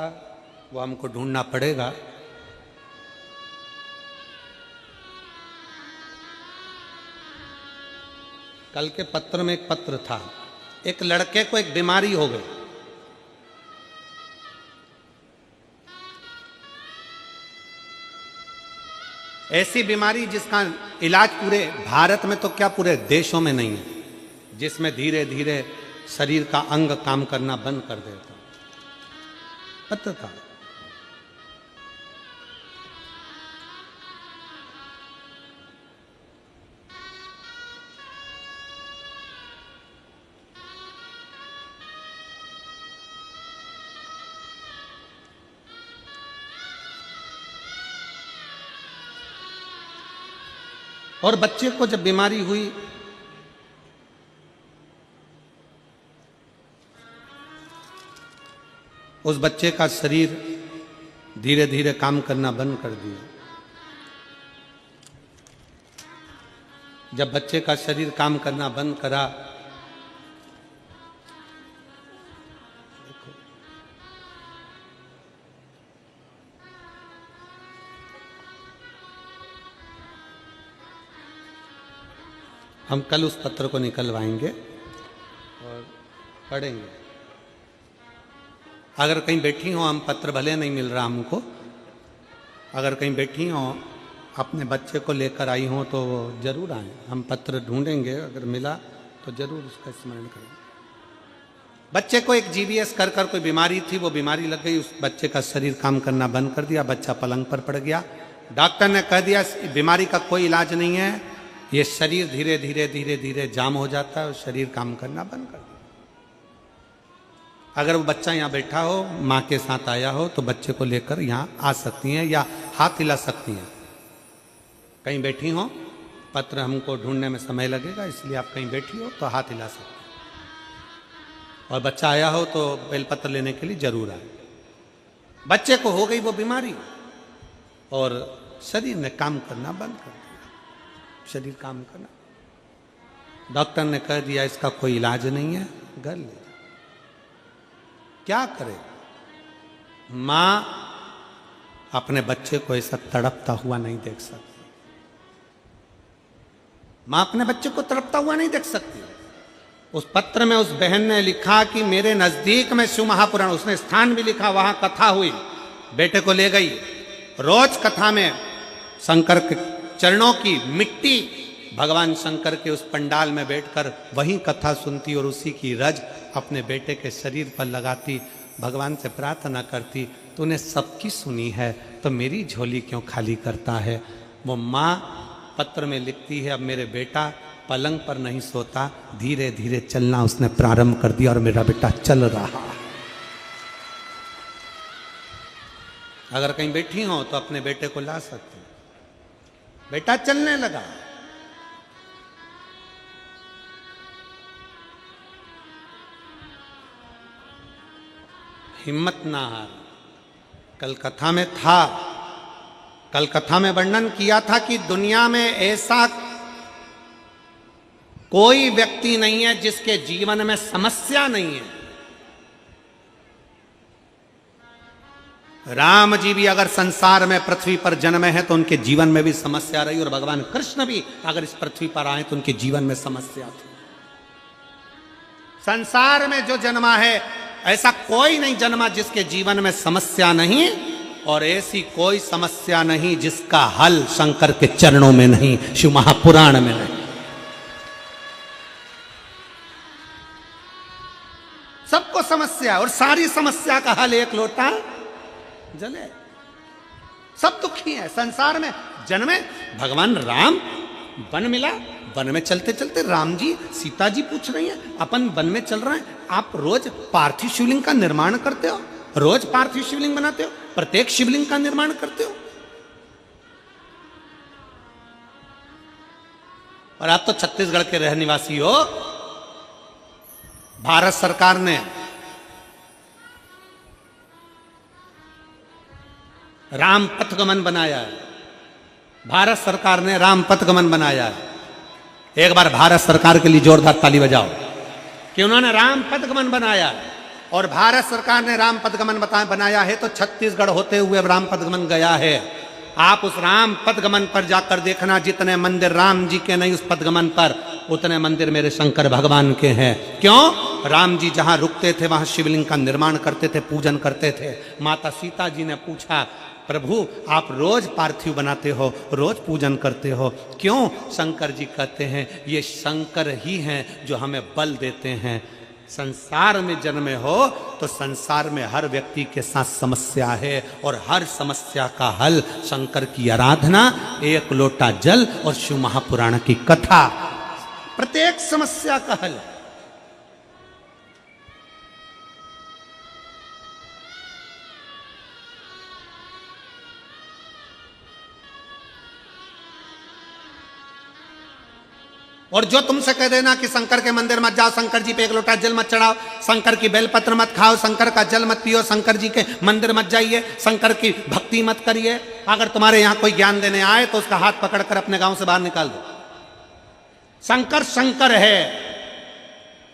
वो हमको ढूंढना पड़ेगा। कल के पत्र में एक पत्र था, एक लड़के को एक बीमारी हो गई। ऐसी बीमारी जिसका इलाज पूरे भारत में तो क्या पूरे देशों में नहीं है, जिसमें धीरे धीरे शरीर का अंग काम करना बंद कर देता। पत्र था। और बच्चे को जब बीमारी हुई, उस बच्चे का शरीर धीरे धीरे काम करना बंद कर दिया। जब बच्चे का शरीर काम करना बंद करा, हम कल उस पत्र को निकलवाएंगे और पढ़ेंगे। अगर कहीं बैठी हो, हम पत्र भले नहीं मिल रहा हमको, अगर कहीं बैठी हो अपने बच्चे को लेकर आई हो तो जरूर आए, हम पत्र ढूंढेंगे, अगर मिला तो जरूर उसका स्मरण करेंगे। बच्चे को एक जीबीएस कर कोई बीमारी थी, वो बीमारी लग गई, उस बच्चे का शरीर काम करना बंद कर दिया, बच्चा पलंग पर पड़ गया। डॉक्टर ने कह दिया बीमारी का कोई इलाज नहीं है, ये शरीर धीरे धीरे धीरे धीरे जाम हो जाता है और शरीर काम करना बंद कर दिया। अगर वो बच्चा यहाँ बैठा हो, माँ के साथ आया हो, तो बच्चे को लेकर यहाँ आ सकती हैं या हाथ हिला सकती हैं। कहीं बैठी हो, पत्र हमको ढूंढने में समय लगेगा, इसलिए आप कहीं बैठी हो तो हाथ हिला सकते हैं। और बच्चा आया हो तो बेलपत्र लेने के लिए जरूर आए। बच्चे को हो गई वो बीमारी और शरीर ने काम करना बंद कर दिया, शरीर काम करना। डॉक्टर ने कह दिया इसका कोई इलाज नहीं है, घर ले जाओ। क्या करे? मां अपने बच्चे को ऐसा तड़पता हुआ नहीं देख सकती। मां अपने बच्चे को तड़पता हुआ नहीं देख सकती। उस पत्र में उस बहन ने लिखा कि मेरे नजदीक में शिव महापुराण, उसने स्थान भी लिखा, वहां कथा हुई, बेटे को ले गई। रोज कथा में शंकर के चरणों की मिट्टी भगवान शंकर के उस पंडाल में बैठकर वहीं कथा सुनती और उसी की रज अपने बेटे के शरीर पर लगाती, भगवान से प्रार्थना करती, तूने सबकी सुनी है तो मेरी झोली क्यों खाली करता है। वो माँ पत्र में लिखती है अब मेरे बेटा पलंग पर नहीं सोता, धीरे धीरे चलना उसने प्रारंभ कर दिया और मेरा बेटा चल रहा। अगर कहीं बैठी हो तो अपने बेटे को ला सकते, बेटा चलने लगा। हिम्मत ना हार। कल कथा में था, कल कथा में वर्णन किया था कि दुनिया में ऐसा कोई व्यक्ति नहीं है जिसके जीवन में समस्या नहीं है। राम जी भी अगर संसार में पृथ्वी पर जन्मे हैं तो उनके जीवन में भी समस्या रही, और भगवान कृष्ण भी अगर इस पृथ्वी पर आए तो उनके जीवन में समस्या थी। संसार में जो जन्मा है ऐसा कोई नहीं जन्मा जिसके जीवन में समस्या नहीं, और ऐसी कोई समस्या नहीं जिसका हल शंकर के चरणों में नहीं, शिव महापुराण में नहीं। सबको समस्या, और सारी समस्या का हल एक लोटा जले। सब दुखी है संसार में जन्मे। भगवान राम वन मिला, वन में चलते चलते राम जी सीता जी पूछ रही हैं, अपन वन में चल रहे हैं, आप रोज पार्थिव शिवलिंग का निर्माण करते हो, रोज पार्थिव शिवलिंग बनाते हो, प्रत्येक शिवलिंग का निर्माण करते हो, और आप तो छत्तीसगढ़ के रहने निवासी हो। भारत सरकार ने राम पथगमन बनाया है, भारत सरकार ने राम पथगमन बनाया है। एक बार भारत सरकार के लिए जोरदार ताली बजाओ कि उन्होंने राम पथगमन बनाया है। और भारत सरकार ने राम पथगमन बनाया है तो छत्तीसगढ़ होते हुए राम पथगमन गया है। आप उस राम पथगमन पर जाकर देखना, जितने मंदिर राम जी के नहीं उस पथगमन पर उतने मंदिर मेरे शंकर भगवान के हैं। क्यों? राम जी जहां रुकते थे वहां शिवलिंग का निर्माण करते थे, पूजन करते थे। माता सीता जी ने पूछा, प्रभु आप रोज पार्थिव बनाते हो, रोज पूजन करते हो, क्यों? शंकर जी कहते हैं ये शंकर ही हैं जो हमें बल देते हैं। संसार में जन्मे हो तो संसार में हर व्यक्ति के साथ समस्या है, और हर समस्या का हल शंकर की आराधना, एक लोटा जल और शिव महापुराण की कथा, प्रत्येक समस्या का हल। और जो तुमसे कह देना कि शंकर के मंदिर मत जाओ, शंकर जी पे एक लोटा जल मत चढ़ाओ, शंकर की बेलपत्र मत खाओ, शंकर का जल मत पियो, शंकर जी के मंदिर मत जाइए, शंकर की भक्ति मत करिए, अगर तुम्हारे यहां कोई ज्ञान देने आए तो उसका हाथ पकड़कर अपने गांव से बाहर निकाल दो। शंकर शंकर है।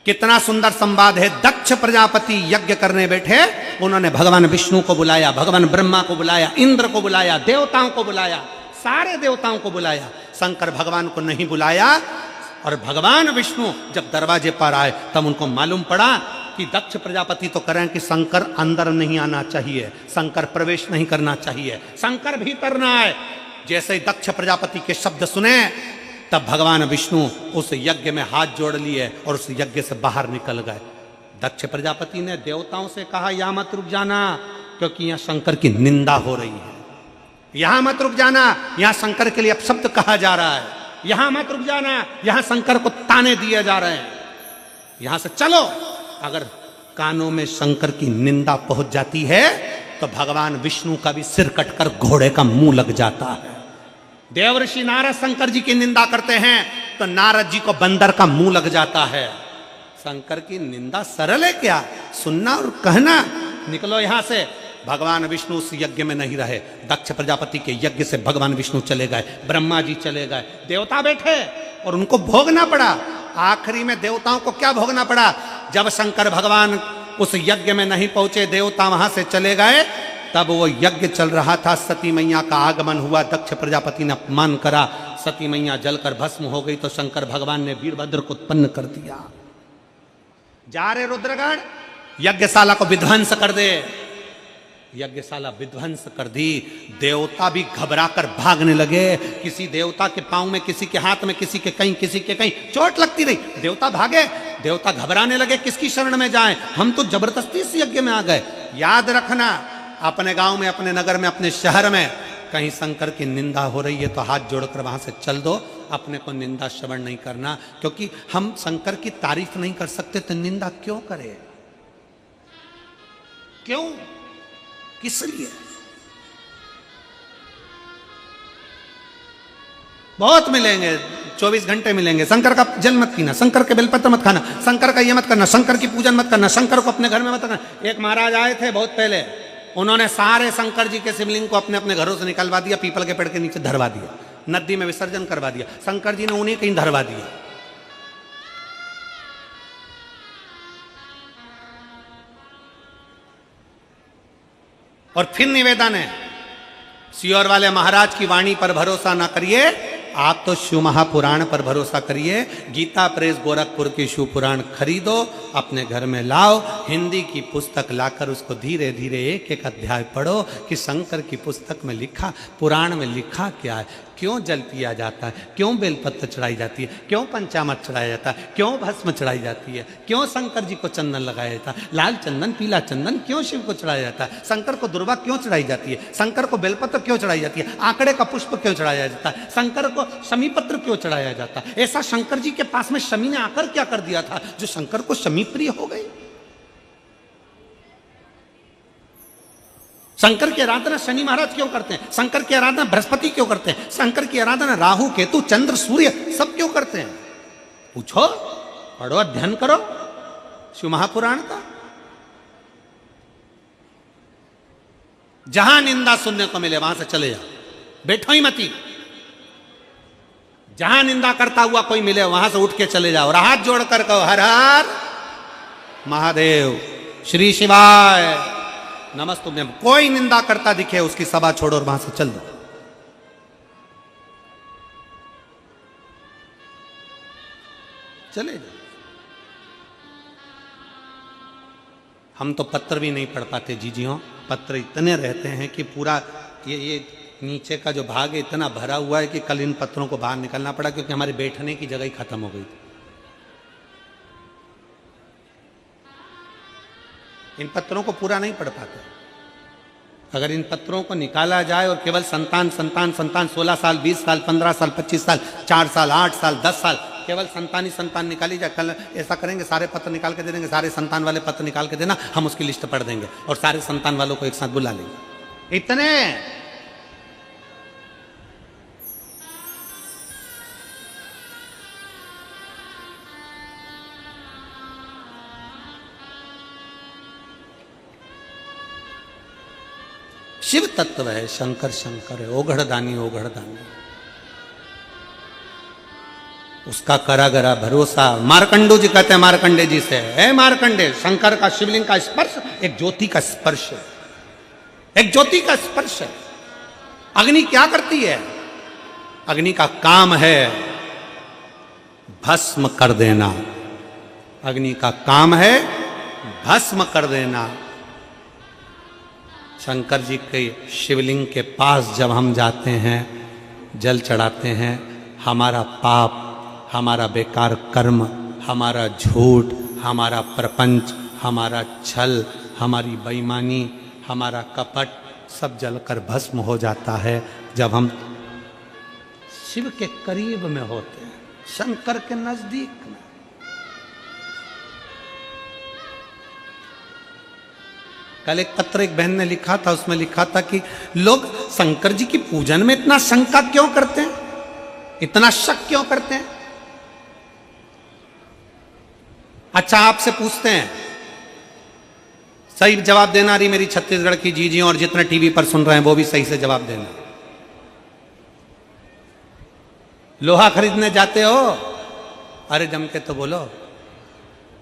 कितना सुंदर संवाद है। दक्ष प्रजापति यज्ञ करने बैठे, उन्होंने भगवान विष्णु को बुलाया, भगवान ब्रह्मा को बुलाया, इंद्र को बुलाया, देवताओं को बुलाया, सारे देवताओं को बुलाया, शंकर भगवान को नहीं बुलाया। और भगवान विष्णु जब दरवाजे पर आए तब उनको मालूम पड़ा कि दक्ष प्रजापति तो करें कि शंकर अंदर नहीं आना चाहिए, शंकर प्रवेश नहीं करना चाहिए, शंकर भीतर ना आए। जैसे ही दक्ष प्रजापति के शब्द सुने तब भगवान विष्णु उस यज्ञ में हाथ जोड़ लिए और उस यज्ञ से बाहर निकल गए। दक्ष प्रजापति ने देवताओं से कहा यहां मत रुक जाना, क्योंकि यहां शंकर की निंदा हो रही है। यहां मत रुक जाना, यहां शंकर के लिए अपशब्द कहा जा रहा है। यहां मत रुक जाना, यहां शंकर को ताने दिए जा रहे हैं, यहां से चलो। अगर कानों में शंकर की निंदा पहुंच जाती है तो भगवान विष्णु का भी सिर कटकर घोड़े का मुंह लग जाता है। देवर्षि नारद शंकर जी की निंदा करते हैं तो नारद जी को बंदर का मुंह लग जाता है। शंकर की निंदा सरल है क्या? सुनना और कहना। निकलो यहां से। भगवान विष्णु उस यज्ञ में नहीं रहे। दक्ष प्रजापति के यज्ञ से भगवान विष्णु चले गए, ब्रह्मा जी चले गए, देवता बैठे और उनको भोगना पड़ा। आखिरी में देवताओं को क्या भोगना पड़ा? जब शंकर भगवान उस यज्ञ में नहीं पहुंचे, देवता वहां से चले गए, तब वो यज्ञ चल रहा था। सती मैया का आगमन हुआ, दक्ष प्रजापति ने अपमान करा, सती मैया जलकर भस्म हो गई तो शंकर भगवान ने वीरभद्र को उत्पन्न कर दिया। जा रे रुद्रगण, यज्ञशाला को विध्वंस कर दे। यज्ञशाला विध्वंस कर दी। देवता भी घबराकर भागने लगे। किसी देवता के पांव में, किसी के हाथ में, किसी के कहीं, किसी के कहीं चोट लगती रही। देवता भागे, देवता घबराने लगे, किसकी शरण में जाएं? हम तो जबरदस्ती इस यज्ञ में आ गए। याद रखना, अपने गांव में, अपने नगर में, अपने शहर में कहीं शंकर की निंदा हो रही है तो हाथ जोड़कर वहां से चल दो। अपने को निंदा श्रवण नहीं करना, क्योंकि हम शंकर की तारीफ नहीं कर सकते तो निंदा क्यों करें? क्यों? किस लिए? बहुत मिलेंगे, 24 घंटे मिलेंगे। शंकर का जल मत पीना, शंकर के बेलपत्र मत खाना, शंकर का ये मत करना, शंकर की पूजन मत करना, शंकर को अपने घर में मत करना। एक महाराज आए थे बहुत पहले, उन्होंने सारे शंकर जी के शिवलिंग को अपने अपने घरों से निकलवा दिया, पीपल के पेड़ के नीचे धरवा दिया, नदी में विसर्जन करवा दिया। शंकर जी ने उन्हें कहीं धरवा दिया। और फिर निवेदन है, सियोर वाले महाराज की वाणी पर भरोसा ना करिए, आप तो शिव महापुराण पर भरोसा करिए। गीता प्रेस गोरखपुर की शिव पुराण खरीदो, अपने घर में लाओ, हिंदी की पुस्तक लाकर उसको धीरे धीरे एक एक अध्याय पढ़ो कि शंकर की पुस्तक में लिखा, पुराण में लिखा क्या है, क्यों जल पिया जाता है, क्यों बेलपत्र चढ़ाई जाती है, क्यों पंचामृत चढ़ाया जाता है, क्यों भस्म चढ़ाई जाती है, क्यों शंकर जी को चंदन लगाया जाता है, लाल चंदन पीला चंदन क्यों शिव को चढ़ाया जाता है, शंकर को दुर्वा क्यों चढ़ाई जाती है, शंकर को बेलपत्र क्यों चढ़ाई जाती है, आंकड़े का पुष्प क्यों चढ़ाया जाता है, शंकर को शमी पत्र क्यों चढ़ाया जाता है। ऐसा शंकर जी के पास में शमी ने आकर क्या कर दिया था जो शंकर को शमी प्रिय हो गई। शंकर की आराधना शनि महाराज क्यों करते हैं, शंकर की आराधना बृहस्पति क्यों करते हैं, शंकर की आराधना राहु केतु चंद्र सूर्य सब क्यों करते हैं? पूछो, पढ़ो, अध्ययन करो शिव महापुराण का। जहां निंदा सुनने को मिले वहां से चले जाओ, बैठो ही मती। जहां निंदा करता हुआ कोई मिले वहां से उठ के चले जाओ और हाथ जोड़कर कहो हर हर महादेव, श्री शिवाय नमस्तुभ्यम। कोई निंदा करता दिखे उसकी सभा छोड़ो और वहां से चल दो। चले जाओ। हम तो पत्र भी नहीं पढ़ पाते जीजियों, पत्र इतने रहते हैं कि पूरा ये नीचे का जो भाग है इतना भरा हुआ है कि कल इन पत्रों को बाहर निकलना पड़ा, क्योंकि हमारे बैठने की जगह ही खत्म हो गई थी। इन पत्रों को पूरा नहीं पढ़ पाते। अगर इन पत्रों को निकाला जाए और केवल संतान संतान संतान 16 साल 20 साल 15 साल 25 साल 4 साल 8 साल 10 साल केवल संतान ही संतान निकाली जाए, कल ऐसा करेंगे सारे पत्र निकाल के दे देंगे, सारे संतान वाले पत्र निकाल के देना, हम उसकी लिस्ट पढ़ देंगे और सारे संतान वालों को एक साथ बुला लेंगे। इतने शिव तत्व है, शंकर शंकर है, ओघड़दानी ओघड़दानी, उसका करा गरा भरोसा। मार्कंडू जी कहते हैं मार्कंडे जी से, है मार्कंडे, शंकर का शिवलिंग का स्पर्श एक ज्योति का स्पर्श है, एक ज्योति का स्पर्श है। अग्नि क्या करती है? अग्नि का काम है भस्म कर देना, अग्नि का काम है भस्म कर देना। शंकर जी के शिवलिंग के पास जब हम जाते हैं, जल चढ़ाते हैं, हमारा पाप, हमारा बेकार कर्म, हमारा झूठ, हमारा प्रपंच, हमारा छल, हमारी बेईमानी, हमारा कपट सब जलकर भस्म हो जाता है जब हम शिव के करीब में होते हैं, शंकर के नजदीक में। कल एक पत्र एक बहन ने लिखा था, उसमें लिखा था कि लोग शंकर जी की पूजन में इतना शंका क्यों करते हैं, इतना शक क्यों करते हैं। अच्छा, आपसे पूछते हैं, सही जवाब देना रही मेरी छत्तीसगढ़ की जीजी, और जितने टीवी पर सुन रहे हैं वो भी सही से जवाब देना। लोहा खरीदने जाते हो? अरे जम के तो बोलो।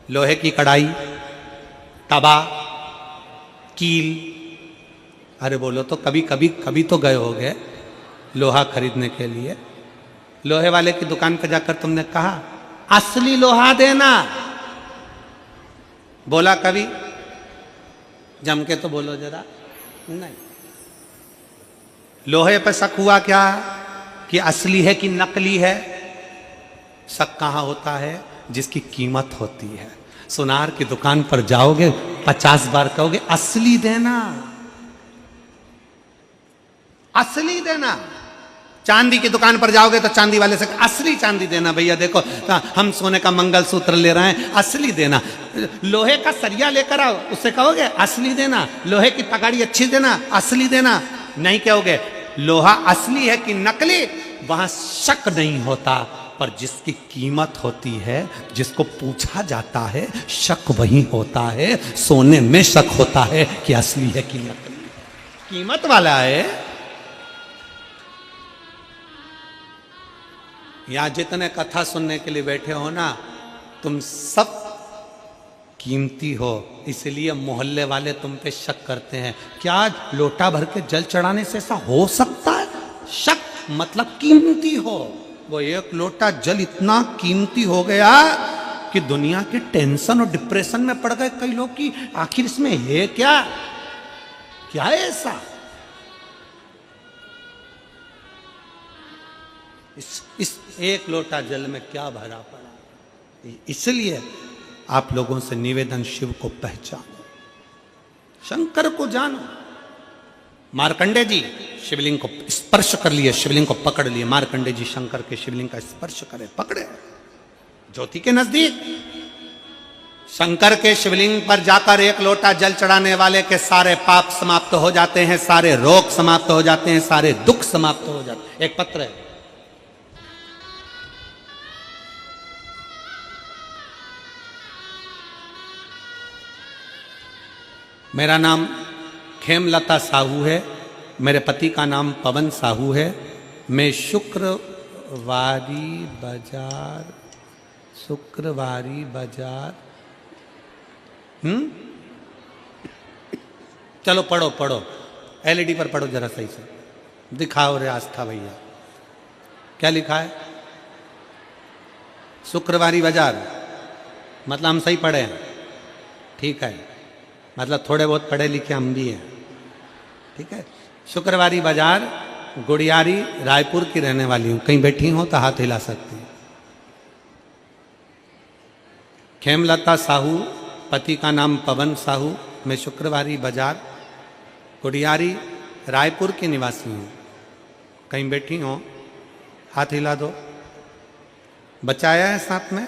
लोहे की कढ़ाई, तवा, कील, अरे बोलो तो कभी तो गए होगे लोहा खरीदने के लिए। लोहे वाले की दुकान पर जाकर तुमने कहा असली लोहा देना, बोला कभी? जम के तो बोलो जरा। नहीं। लोहे पर शक हुआ क्या कि असली है कि नकली है? शक कहां होता है? जिसकी कीमत होती है। सुनार की दुकान पर जाओगे 50 बार कहोगे असली देना, असली देना। चांदी की दुकान पर जाओगे तो चांदी वाले से असली चांदी देना, भैया देखो हम सोने का मंगलसूत्र ले रहे हैं, असली देना। लोहे का सरिया लेकर आओ, उससे कहोगे असली देना। लोहे की तगाड़ी अच्छी देना, असली देना। नहीं कहोगे लोहा असली है कि नकली, वहां शक नहीं होता। पर जिसकी कीमत होती है, जिसको पूछा जाता है, शक वही होता है। सोने में शक होता है कि असली है कि नकली, कीमत वाला है। यहां जितने कथा सुनने के लिए बैठे हो ना, तुम सब कीमती हो, इसलिए मोहल्ले वाले तुम पे शक करते हैं। क्या लोटा भर के जल चढ़ाने से ऐसा हो सकता है? शक मतलब कीमती हो। वो एक लोटा जल इतना कीमती हो गया कि दुनिया के टेंशन और डिप्रेशन में पड़ गए कई लोग कि आखिर इसमें है क्या, क्या है ऐसा। इस एक लोटा जल में क्या भरा पड़ा। इसलिए आप लोगों से निवेदन, शिव को पहचानो, शंकर को जानो। मार्कंडे जी शिवलिंग को स्पर्श कर लिए, शिवलिंग को पकड़ लिए। मार्कंडे जी शंकर के शिवलिंग का स्पर्श करे, पकड़े ज्योति के नजदीक। शंकर के शिवलिंग पर जाकर एक लोटा जल चढ़ाने वाले के सारे पाप समाप्त हो जाते हैं, सारे रोग समाप्त हो जाते हैं, सारे दुख समाप्त हो जाते हैं। एक पत्र है, मेरा नाम खेमलता साहू है, मेरे पति का नाम पवन साहू है। मैं शुक्रवारी बाजार चलो पढ़ो एलईडी पर पढ़ो जरा सही से, दिखाओ रे आस्था भैया क्या लिखा है। शुक्रवारी बाजार मतलब हम सही पढ़े हैं, ठीक है, मतलब थोड़े बहुत पढ़े लिखे हम भी हैं, ठीक है। शुक्रवारी बाजार, गुड़ियारी, रायपुर की रहने वाली हूं। कहीं बैठी हो तो हाथ हिला सकती हूं। खेमलता साहू, पति का नाम पवन साहू, मैं शुक्रवारी बाजार, गुड़ियारी, रायपुर की निवासी हूं। कहीं बैठी हो हाथ हिला दो। बच्चा आया है साथ में?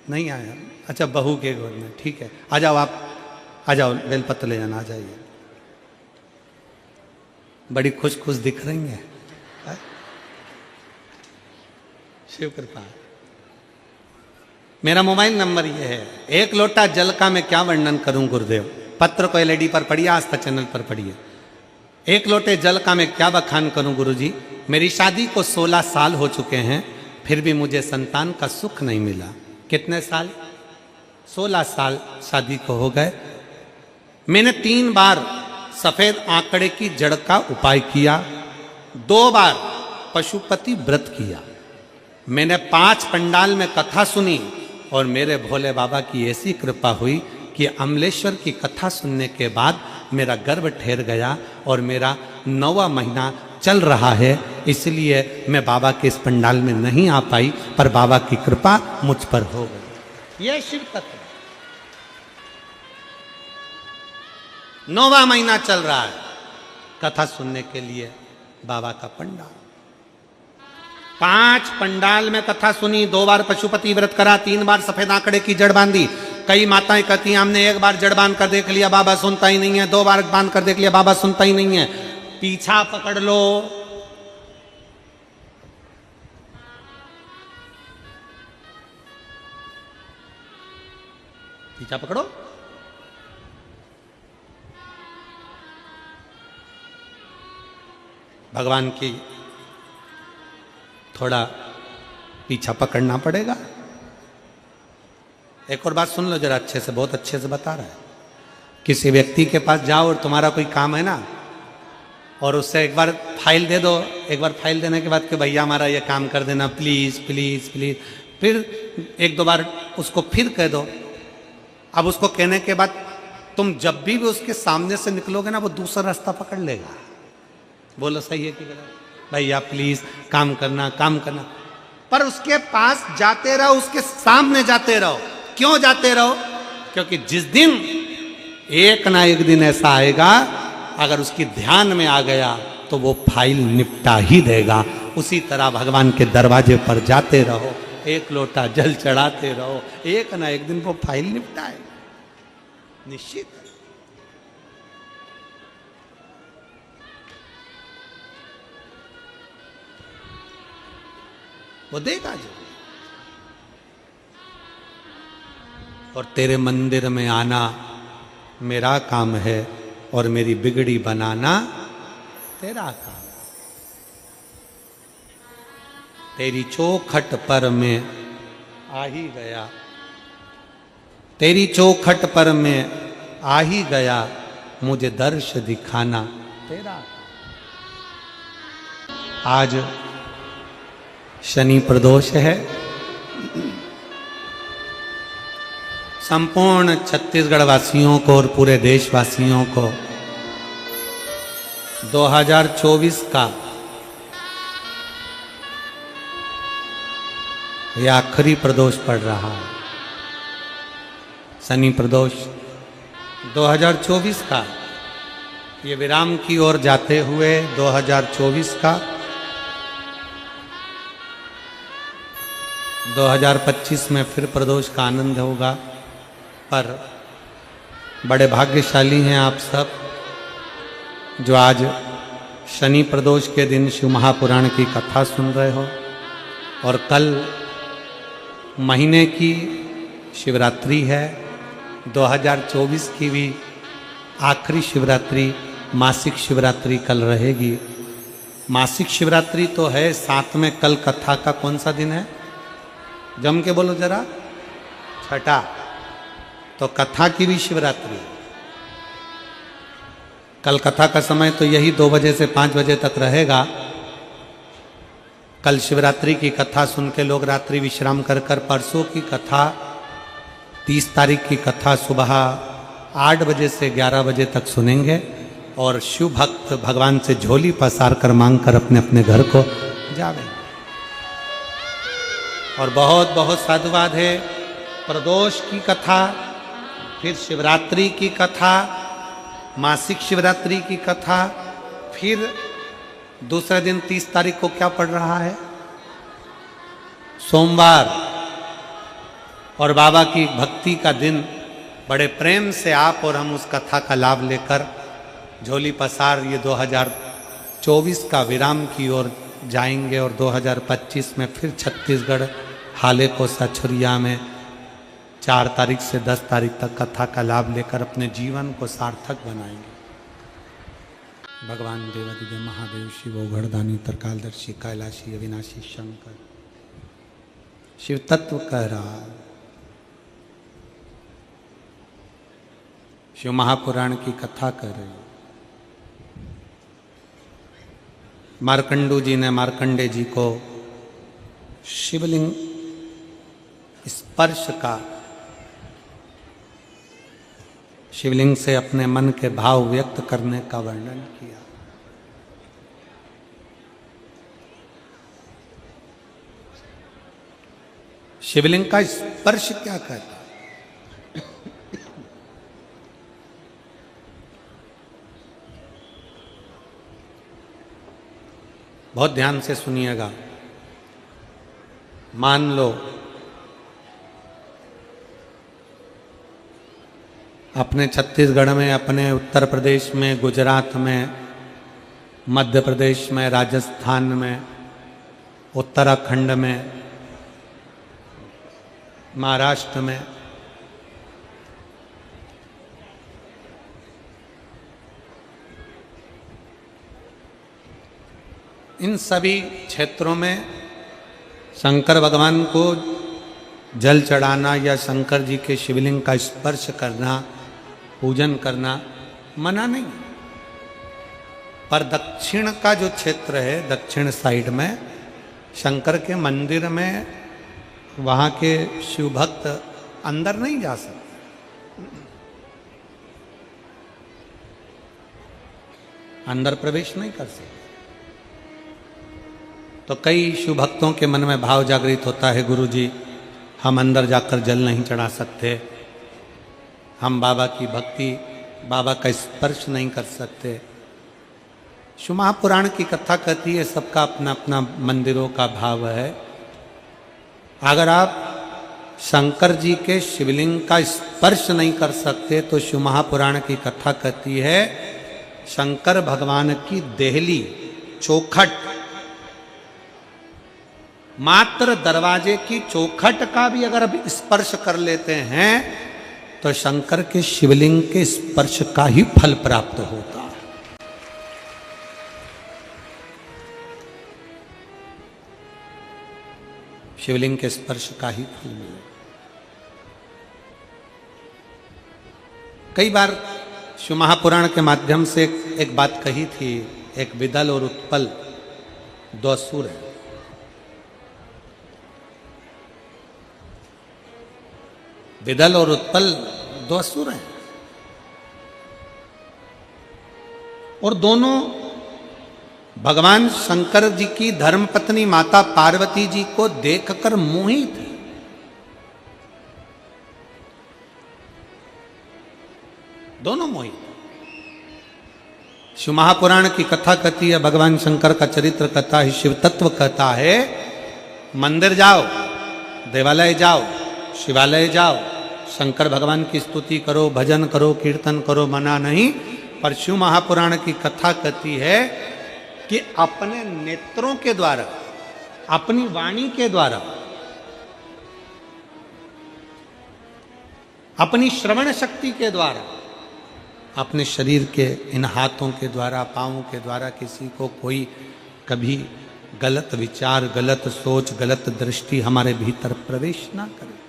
नहीं आया? अच्छा, बहू के गोद में, ठीक है। आ जाओ, आप आ जाओ, बेलपत्र ले जाना, आ जाइए। बड़ी खुश खुश दिख रही हैं, शिव कृपा। मेरा मोबाइल नंबर ये है। एक लोटा जल का मैं क्या वर्णन करूं गुरुदेव। पत्र को एलईडी पर पढ़िए, आस्था चैनल पर पढ़िए। एक लोटे जल का मैं क्या बखान करूं गुरुजी। मेरी शादी को 16 साल हो चुके हैं, फिर भी मुझे संतान का सुख नहीं मिला। कितने साल? 16 साल शादी को हो गए। मैंने 3 बार सफेद आंकड़े की जड़ का उपाय किया, 2 बार पशुपति व्रत किया। मैंने 5 पंडाल में कथा सुनी और मेरे भोले बाबा की ऐसी कृपा हुई कि अमलेश्वर की कथा सुनने के बाद मेरा गर्भ ठहर गया और मेरा 9वां महीना चल रहा है। इसलिए मैं बाबा के इस पंडाल में नहीं आ पाई, पर बाबा की कृपा मुझ पर हो गई। यह शिव तत्व 9वां महीना चल रहा है, कथा सुनने के लिए बाबा का पंडाल। 5 पंडाल में कथा सुनी, 2 बार पशुपति व्रत करा, 3 बार सफेद आंकड़े की जड़ बांधी। कई माताएं कहती हैं हमने 1 बार जड़ बांध कर देख लिया, बाबा सुनता ही नहीं है, 2 बार बांध कर देख लिया, बाबा सुनता ही नहीं है। पीछा पकड़ लो, पीछा पकड़ो। भगवान की थोड़ा पीछा पकड़ना पड़ेगा। एक और बात सुन लो जरा अच्छे से, बहुत अच्छे से बता रहा है। किसी व्यक्ति के पास जाओ और तुम्हारा कोई काम है ना, और उससे एक बार फाइल दे दो। एक बार फाइल देने के बाद कि भैया हमारा ये काम कर देना प्लीज प्लीज प्लीज। फिर 1-2 बार उसको फिर कह दो। अब उसको कहने के बाद तुम जब भी उसके सामने से निकलोगे ना, वो दूसरा रास्ता पकड़ लेगा। बोलो सही है कि गलत? भैया प्लीज काम करना, काम करना। पर उसके पास जाते रहो, उसके सामने जाते रहो। क्यों जाते रहो? क्योंकि जिस दिन एक ना एक दिन ऐसा आएगा, अगर उसकी ध्यान में आ गया तो वो फाइल निपटा ही देगा। उसी तरह भगवान के दरवाजे पर जाते रहो, एक लोटा जल चढ़ाते रहो, एक ना एक दिन वो फाइल निपटाए, निश्चित। वो देगा जो। और तेरे मंदिर में आना मेरा काम है और मेरी बिगड़ी बनाना तेरा काम। तेरी चौखट पर मैं आ ही गया, तेरी चौखट पर मैं आ ही गया, मुझे दर्श दिखाना तेरा। आज शनि प्रदोष है। संपूर्ण छत्तीसगढ़ वासियों को और पूरे देशवासियों को 2024 का यह आखिरी प्रदोष पड़ रहा है। शनि प्रदोष 2024 का, ये विराम की ओर जाते हुए 2024 का 2025 में फिर प्रदोष का आनंद होगा। पर बड़े भाग्यशाली हैं आप सब जो आज शनि प्रदोष के दिन शिव महापुराण की कथा सुन रहे हो। और कल महीने की शिवरात्रि है, 2024 की भी आखिरी शिवरात्रि, मासिक शिवरात्रि कल रहेगी। मासिक शिवरात्रि तो है, साथ में कल कथा का कौन सा दिन है? जम के बोलो जरा। छठा। तो कथा की भी शिवरात्रि। कल कथा का समय तो यही 2 बजे से 5 बजे तक रहेगा। कल शिवरात्रि की कथा सुन के लोग रात्रि विश्राम कर कर परसों की कथा 30 तारीख की कथा सुबह 8 बजे से 11 बजे तक सुनेंगे और शिव भक्त भगवान से झोली पसार कर मांग कर अपने अपने घर को जावे। और बहुत बहुत साधुवाद है। प्रदोष की कथा, फिर शिवरात्रि की कथा, मासिक शिवरात्रि की कथा, फिर दूसरे दिन 30 तारीख को क्या पड़ रहा है, सोमवार, और बाबा की भक्ति का दिन। बड़े प्रेम से आप और हम उस कथा का लाभ लेकर झोली पसार ये 2024 का विराम की ओर जाएंगे और 2025 में फिर छत्तीसगढ़ हाले को सछुरिया में 4 तारीख से 10 तारीख तक कथा का लाभ लेकर अपने जीवन को सार्थक बनाएंगे। भगवान देवादिदेव महादेव शिव ओघड़दानी तरकालदर्शी कैलाशी अविनाशी शंकर शिव तत्व कह रहा। शिव महापुराण की कथा कर रहे। मार्कंडू जी ने मार्कंडे जी को शिवलिंग स्पर्श का, शिवलिंग से अपने मन के भाव व्यक्त करने का वर्णन किया। शिवलिंग का स्पर्श क्या कहता है? बहुत ध्यान से सुनिएगा। मान लो अपने छत्तीसगढ़ में, अपने उत्तर प्रदेश में, गुजरात में, मध्य प्रदेश में, राजस्थान में, उत्तराखंड में, महाराष्ट्र में इन सभी क्षेत्रों में शंकर भगवान को जल चढ़ाना या शंकर जी के शिवलिंग का स्पर्श करना, पूजन करना मना नहीं। पर दक्षिण का जो क्षेत्र है, दक्षिण साइड में शंकर के मंदिर में, वहाँ के शिव भक्त अंदर नहीं जा सकते, अंदर प्रवेश नहीं कर सकते। तो कई शिव भक्तों के मन में भाव जागृत होता है, गुरु जी हम अंदर जाकर जल नहीं चढ़ा सकते, हम बाबा की भक्ति, बाबा का स्पर्श नहीं कर सकते। शिव महापुराण की कथा कहती है सबका अपना अपना मंदिरों का भाव है। अगर आप शंकर जी के शिवलिंग का स्पर्श नहीं कर सकते तो शिव महापुराण की कथा कहती है शंकर भगवान की देहली, चौखट, मात्र दरवाजे की चौखट का भी अगर आप स्पर्श कर लेते हैं तो शंकर के शिवलिंग के स्पर्श का ही फल प्राप्त होता है। शिवलिंग के स्पर्श का ही फल मिले। कई बार शिव महापुराण के माध्यम से एक बात कही थी। एक विदल और उत्पल दो असुर है। विदल और उत्पल दो असुर हैं और दोनों भगवान शंकर जी की धर्मपत्नी माता पार्वती जी को देखकर मोहित थे। दोनों मोहित। शिव महापुराण की कथा कहती है, भगवान शंकर का चरित्र कहता है, शिव तत्व कहता है, मंदिर जाओ, देवालय जाओ, शिवालय जाओ, शंकर भगवान की स्तुति करो, भजन करो, कीर्तन करो, मना नहीं। पर शिव महापुराण की कथा कहती है कि अपने नेत्रों के द्वारा, अपनी वाणी के द्वारा, अपनी श्रवण शक्ति के द्वारा, अपने शरीर के इन हाथों के द्वारा, पांवों के द्वारा किसी को कोई कभी गलत विचार, गलत सोच, गलत दृष्टि हमारे भीतर प्रवेश ना करे।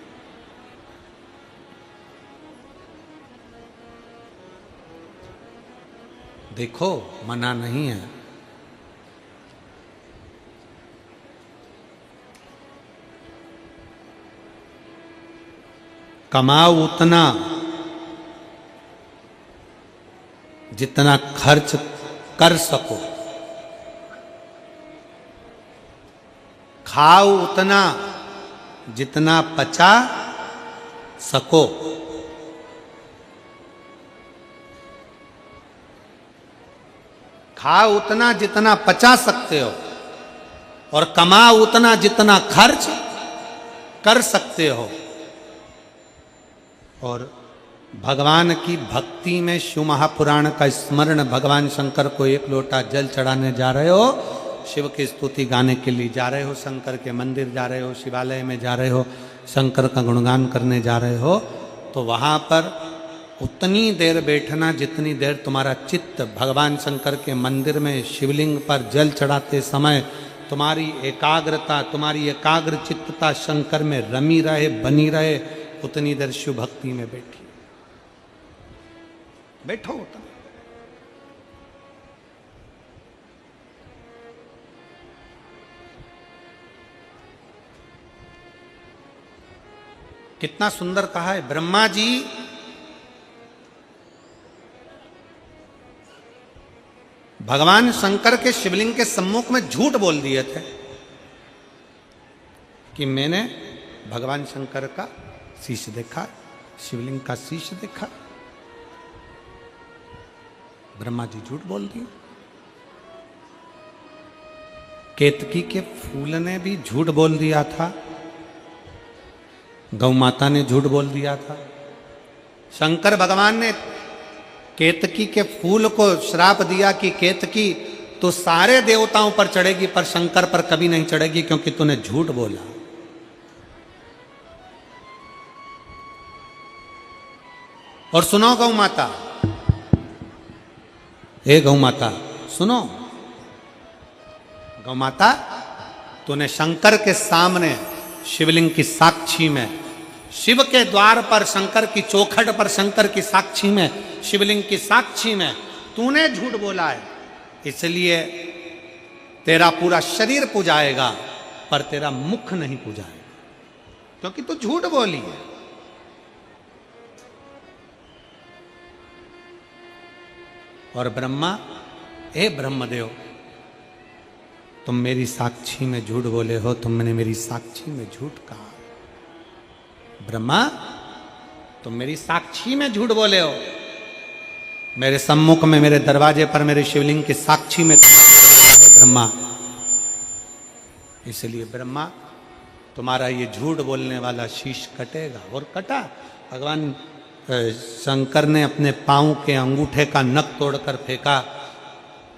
देखो, मना नहीं है। कमाओ उतना जितना खर्च कर सको, खाओ उतना जितना पचा सको, खाओ उतना जितना पचा सकते हो और कमाओ उतना जितना खर्च कर सकते हो। और भगवान की भक्ति में शिव महापुराण का स्मरण, भगवान शंकर को एक लोटा जल चढ़ाने जा रहे हो, शिव की स्तुति गाने के लिए जा रहे हो, शंकर के मंदिर जा रहे हो, शिवालय में जा रहे हो, शंकर का गुणगान करने जा रहे हो, तो वहाँ पर उतनी देर बैठना जितनी देर तुम्हारा चित्त भगवान शंकर के मंदिर में शिवलिंग पर जल चढ़ाते समय तुम्हारी एकाग्रता, तुम्हारी एकाग्र चित्तता शंकर में रमी रहे, बनी रहे, उतनी देर शिव भक्ति में बैठो उतना। कितना सुंदर कहा है ब्रह्मा जी। भगवान शंकर के शिवलिंग के सम्मुख में झूठ बोल दिए थे कि मैंने भगवान शंकर का शीश देखा, शिवलिंग का शीश देखा। ब्रह्मा जी झूठ बोल दिए। केतकी के फूल ने भी झूठ बोल दिया था, गौ माता ने झूठ बोल दिया था। शंकर भगवान ने केतकी के फूल को श्राप दिया कि केतकी तो सारे देवताओं पर चढ़ेगी पर शंकर पर कभी नहीं चढ़ेगी क्योंकि तूने झूठ बोला। और सुनो गौ माता, हे गौ माता सुनो, गौ माता तूने शंकर के सामने शिवलिंग की साक्षी में, शिव के द्वार पर शंकर की चौखट पर शंकर की साक्षी में, शिवलिंग की साक्षी में तूने झूठ बोला है, इसलिए तेरा पूरा शरीर पूजाएगा पर तेरा मुख नहीं पूजाएगा क्योंकि तू झूठ बोली है। और ब्रह्मा, हे ब्रह्मदेव तुम मेरी साक्षी में झूठ बोले हो, तुमने मेरी साक्षी में झूठ कहा। ब्रह्मा तुम मेरी साक्षी में झूठ बोले हो, मेरे सम्मुख में, मेरे दरवाजे पर, मेरे शिवलिंग की साक्षी में है ब्रह्मा। इसलिए ब्रह्मा तुम्हारा ये झूठ बोलने वाला शीश कटेगा। और कटा। भगवान शंकर ने अपने पांव के अंगूठे का नख तोड़कर फेंका,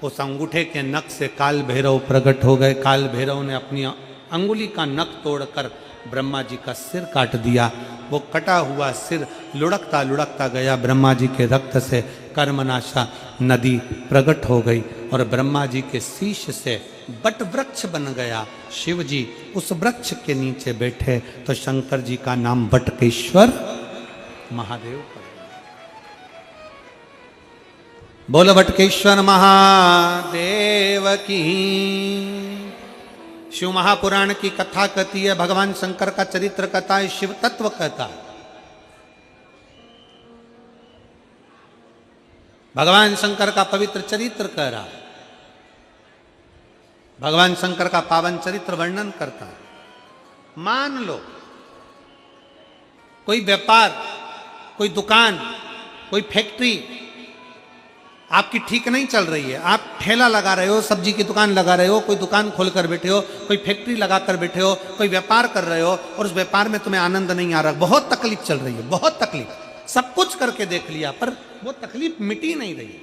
उस अंगूठे के नख से काल भैरव प्रकट हो गए। काल भैरव ने अपनी अंगुली का नख तोड़कर ब्रह्मा जी का सिर काट दिया। वो कटा हुआ सिर लुढ़कता लुढ़कता गया, ब्रह्मा जी के रक्त से कर्मनाशा नदी प्रकट हो गई और ब्रह्मा जी के शीश से बट वृक्ष बन गया। शिव जी उस वृक्ष के नीचे बैठे तो शंकर जी का नाम बटकेश्वर महादेव पड़ गया। बोलो बटकेश्वर महादेव की। शिव महापुराण की कथा कहती है, भगवान शंकर का चरित्र कहता है, शिव तत्व कहता है। भगवान शंकर का पवित्र चरित्र कह रहा है, भगवान शंकर का पावन चरित्र वर्णन करता है। मान लो कोई व्यापार, कोई दुकान, कोई फैक्ट्री आपकी ठीक नहीं चल रही है, आप ठेला लगा रहे हो, सब्जी की दुकान लगा रहे हो, कोई दुकान खोल कर बैठे हो, कोई फैक्ट्री लगा कर बैठे हो, कोई व्यापार कर रहे हो और उस व्यापार में तुम्हें आनंद नहीं आ रहा, बहुत तकलीफ चल रही है, बहुत तकलीफ, सब कुछ करके देख लिया पर वो तकलीफ मिटी नहीं रही।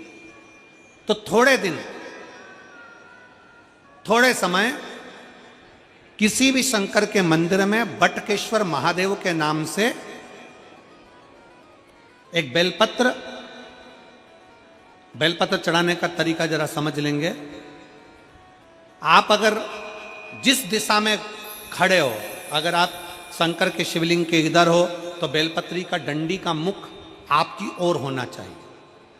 तो थोड़े दिन, थोड़े समय किसी भी शंकर के मंदिर में बटकेश्वर महादेव के नाम से एक बेलपत्र चढ़ाने का तरीका जरा समझ लेंगे। आप अगर जिस दिशा में खड़े हो, अगर आप शंकर के शिवलिंग के इधर हो तो बेलपत्री का डंडी का मुख आपकी ओर होना चाहिए।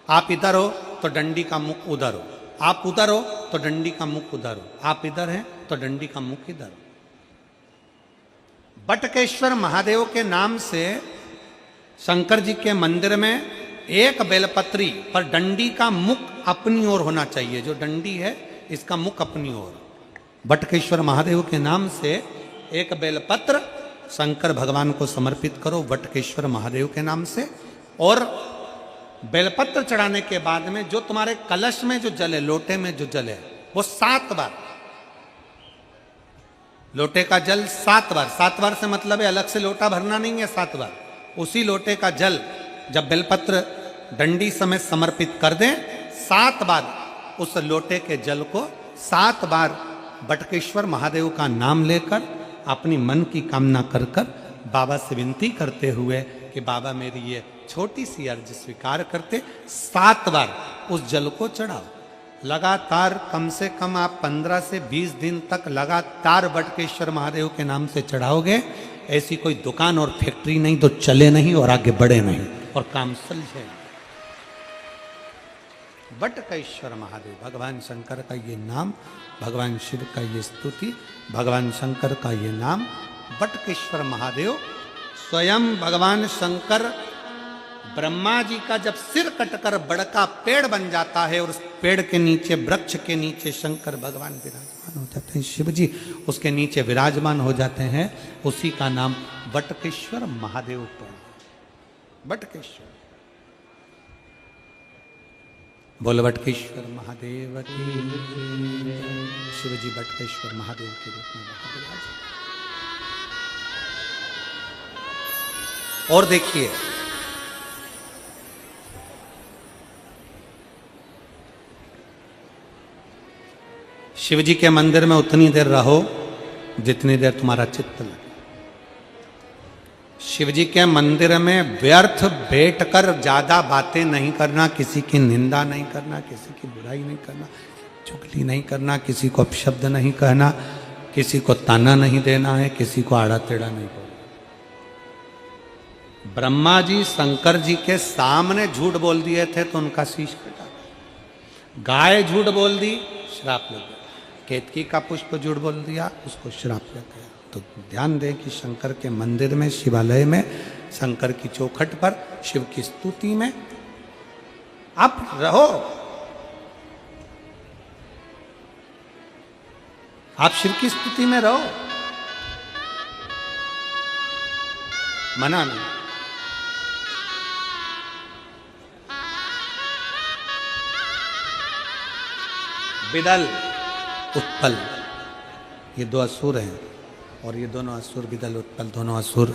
आप इधर हो तो डंडी का मुख उधर हो, आप उधर हो तो डंडी का मुख उधर हो, आप इधर हैं तो डंडी का मुख इधर हो। बटकेश्वर महादेव के नाम से शंकर जी के मंदिर में एक बेलपत्री पर डंडी का मुख अपनी ओर होना चाहिए। जो डंडी है इसका मुख अपनी ओर। बटकेश्वर महादेव के नाम से एक बेलपत्र शंकर भगवान को समर्पित करो बटकेश्वर महादेव के नाम से। और बेलपत्र चढ़ाने के बाद में जो तुम्हारे कलश में जो जल है, लोटे में जो जल है, वो 7 बार, लोटे का जल 7 बार, 7 बार से मतलब है अलग से लोटा भरना नहीं है, 7 बार उसी लोटे का जल जब बेलपत्र डंडी समेत समर्पित कर दें, 7 बार उस लोटे के जल को 7 बार बटकेश्वर महादेव का नाम लेकर अपनी मन की कामना कर कर बाबा से विनती करते हुए कि बाबा मेरी ये छोटी सी अर्ज स्वीकार करते, 7 बार उस जल को चढ़ाओ। लगातार कम से कम आप 15 से 20 दिन तक लगातार बटकेश्वर महादेव के नाम से चढ़ाओगे। ऐसी कोई दुकान और फैक्ट्री नहीं तो चले नहीं और आगे बढ़े नहीं और काम सुलझे। बटकेश्वर महादेव, भगवान शंकर का ये नाम, भगवान शिव का ये स्तुति, भगवान शंकर का ये नाम बटकेश्वर महादेव। स्वयं भगवान शंकर ब्रह्मा जी का जब सिर कटकर बड़का पेड़ बन जाता है और उस पेड़ के नीचे, वृक्ष के नीचे शंकर भगवान विराजमान हो जाते हैं, शिव जी उसके नीचे विराजमान हो जाते हैं, उसी का नाम बटकेश्वर महादेव पड़ा। बटकेश्वर, बोल बटकेश्वर महादेव की। शिव जी बटकेश्वर महादेव के रूप में विराजमान। और देखिए, शिव जी के मंदिर में उतनी देर रहो जितनी देर तुम्हारा चित्त लगे। शिव जी के मंदिर में व्यर्थ बैठकर ज्यादा बातें नहीं करना, किसी की निंदा नहीं करना, किसी की बुराई नहीं करना, चुगली नहीं करना, किसी को अपशब्द नहीं कहना, किसी को ताना नहीं देना है, किसी को आड़ा टेढ़ा नहीं बोलना। ब्रह्मा जी शंकर जी के सामने झूठ बोल दिए थे तो उनका शीश कटा। गाय झूठ बोल दी, श्राप लग गया। केतकी का पुष्प झूठ बोल दिया, उसको श्राप लग गया। तो ध्यान दें कि शंकर के मंदिर में, शिवालय में, शंकर की चौखट पर, शिव की स्तुति में आप रहो। आप शिव की स्तुति में रहो, मना नहीं। विदल, उत्पल, ये 2 असुर हैं और ये दोनों असुर, विदल उत्पल दोनों असुर,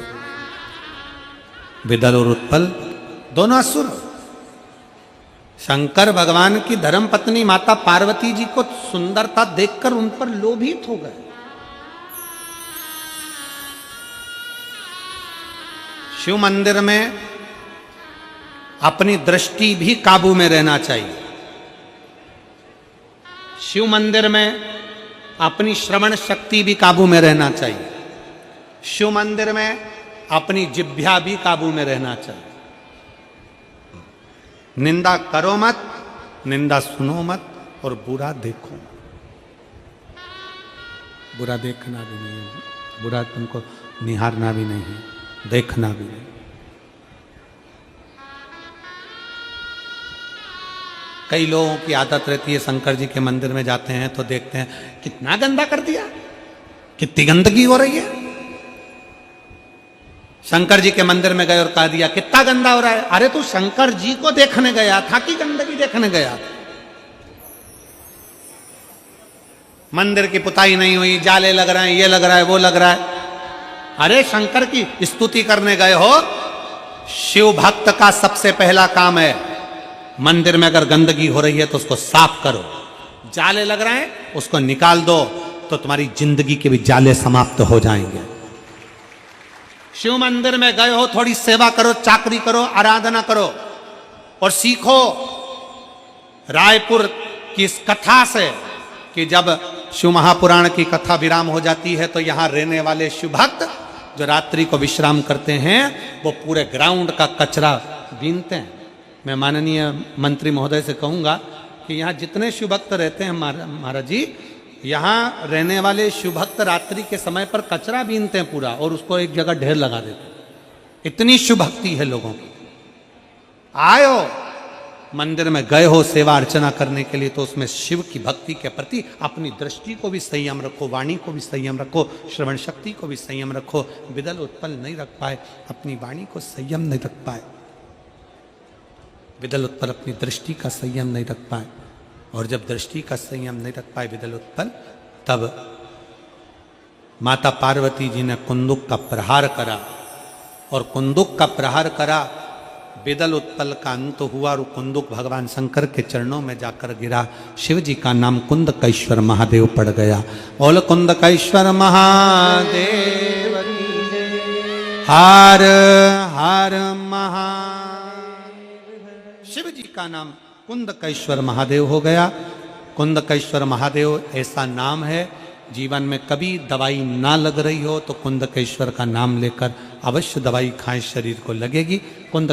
विदल और उत्पल दोनों असुर। शंकर भगवान की धर्म पत्नी माता पार्वती जी को सुंदरता देखकर उन पर लोभित हो गए। शिव मंदिर में अपनी दृष्टि भी काबू में रहना चाहिए। शिव मंदिर में अपनी श्रवण शक्ति भी काबू में रहना चाहिए। शिव मंदिर में अपनी जिह्वा भी काबू में रहना चाहिए। निंदा करो मत, निंदा सुनो मत और बुरा देखो। बुरा देखना भी नहीं है, बुरा तुमको निहारना भी नहीं है, देखना भी नहीं। कई लोगों की आदत रहती है, शंकर जी के मंदिर में जाते हैं तो देखते हैं कितना गंदा कर दिया, कितनी गंदगी हो रही है। शंकर जी के मंदिर में गए और कह दिया कितना गंदा हो रहा है। अरे तू शंकर जी को देखने गया था कि गंदगी देखने गया था? मंदिर की पुताई नहीं हुई, जाले लग रहे हैं, ये लग रहा है, वो लग रहा है। अरे शंकर की स्तुति करने गए हो। शिव भक्त का सबसे पहला काम है, मंदिर में अगर गंदगी हो रही है तो उसको साफ करो। जाले लग रहे हैं उसको निकाल दो, तो तुम्हारी जिंदगी के भी जाले समाप्त हो जाएंगे। शिव मंदिर में गए हो, थोड़ी सेवा करो, चाकरी करो, आराधना करो और सीखो रायपुर की इस कथा से कि जब शिव महापुराण की कथा विराम हो जाती है तो यहां रहने वाले शिव भक्त जो रात्रि को विश्राम करते हैं वो पूरे ग्राउंड का कचरा बीनते हैं। मैं माननीय मंत्री महोदय से कहूंगा कि यहाँ जितने शिव भक्त रहते हैं महाराज जी, यहाँ रहने वाले शिव भक्त रात्रि के समय पर कचरा बीनते हैं पूरा और उसको एक जगह ढेर लगा देते हैं। इतनी शुभ भक्ति है लोगों की। आयो मंदिर में गए हो सेवा अर्चना करने के लिए, तो उसमें शिव की भक्ति के प्रति अपनी दृष्टि को भी संयम रखो, वाणी को भी संयम रखो, श्रवण शक्ति को भी संयम रखो। विदल उत्पल नहीं रख पाए, अपनी वाणी को संयम नहीं रख पाए, विदल उत्पल अपनी दृष्टि का संयम नहीं रख पाए, और जब दृष्टि का संयम नहीं रख पाए विदल उत्पल, तब माता पार्वती जी ने कुंदुक का प्रहार करा, और कुंदुक का प्रहार करा, विदल उत्पल का अंत हुआ, और कुंदुक भगवान शंकर के चरणों में जाकर गिरा। शिव जी का नाम कुंदकेश्वर महादेव पड़ गया। बोल कुंदकेश्वर महादेव हार हार महा, शिव जी का नाम कुंदकेश्वर महादेव हो गया। कुंदकेश्वर महादेव ऐसा नाम है, जीवन में कभी दवाई ना लग रही हो तो कुंदकेश्वर का नाम लेकर अवश्य दवाई खाएं, शरीर को लगेगी। कुंद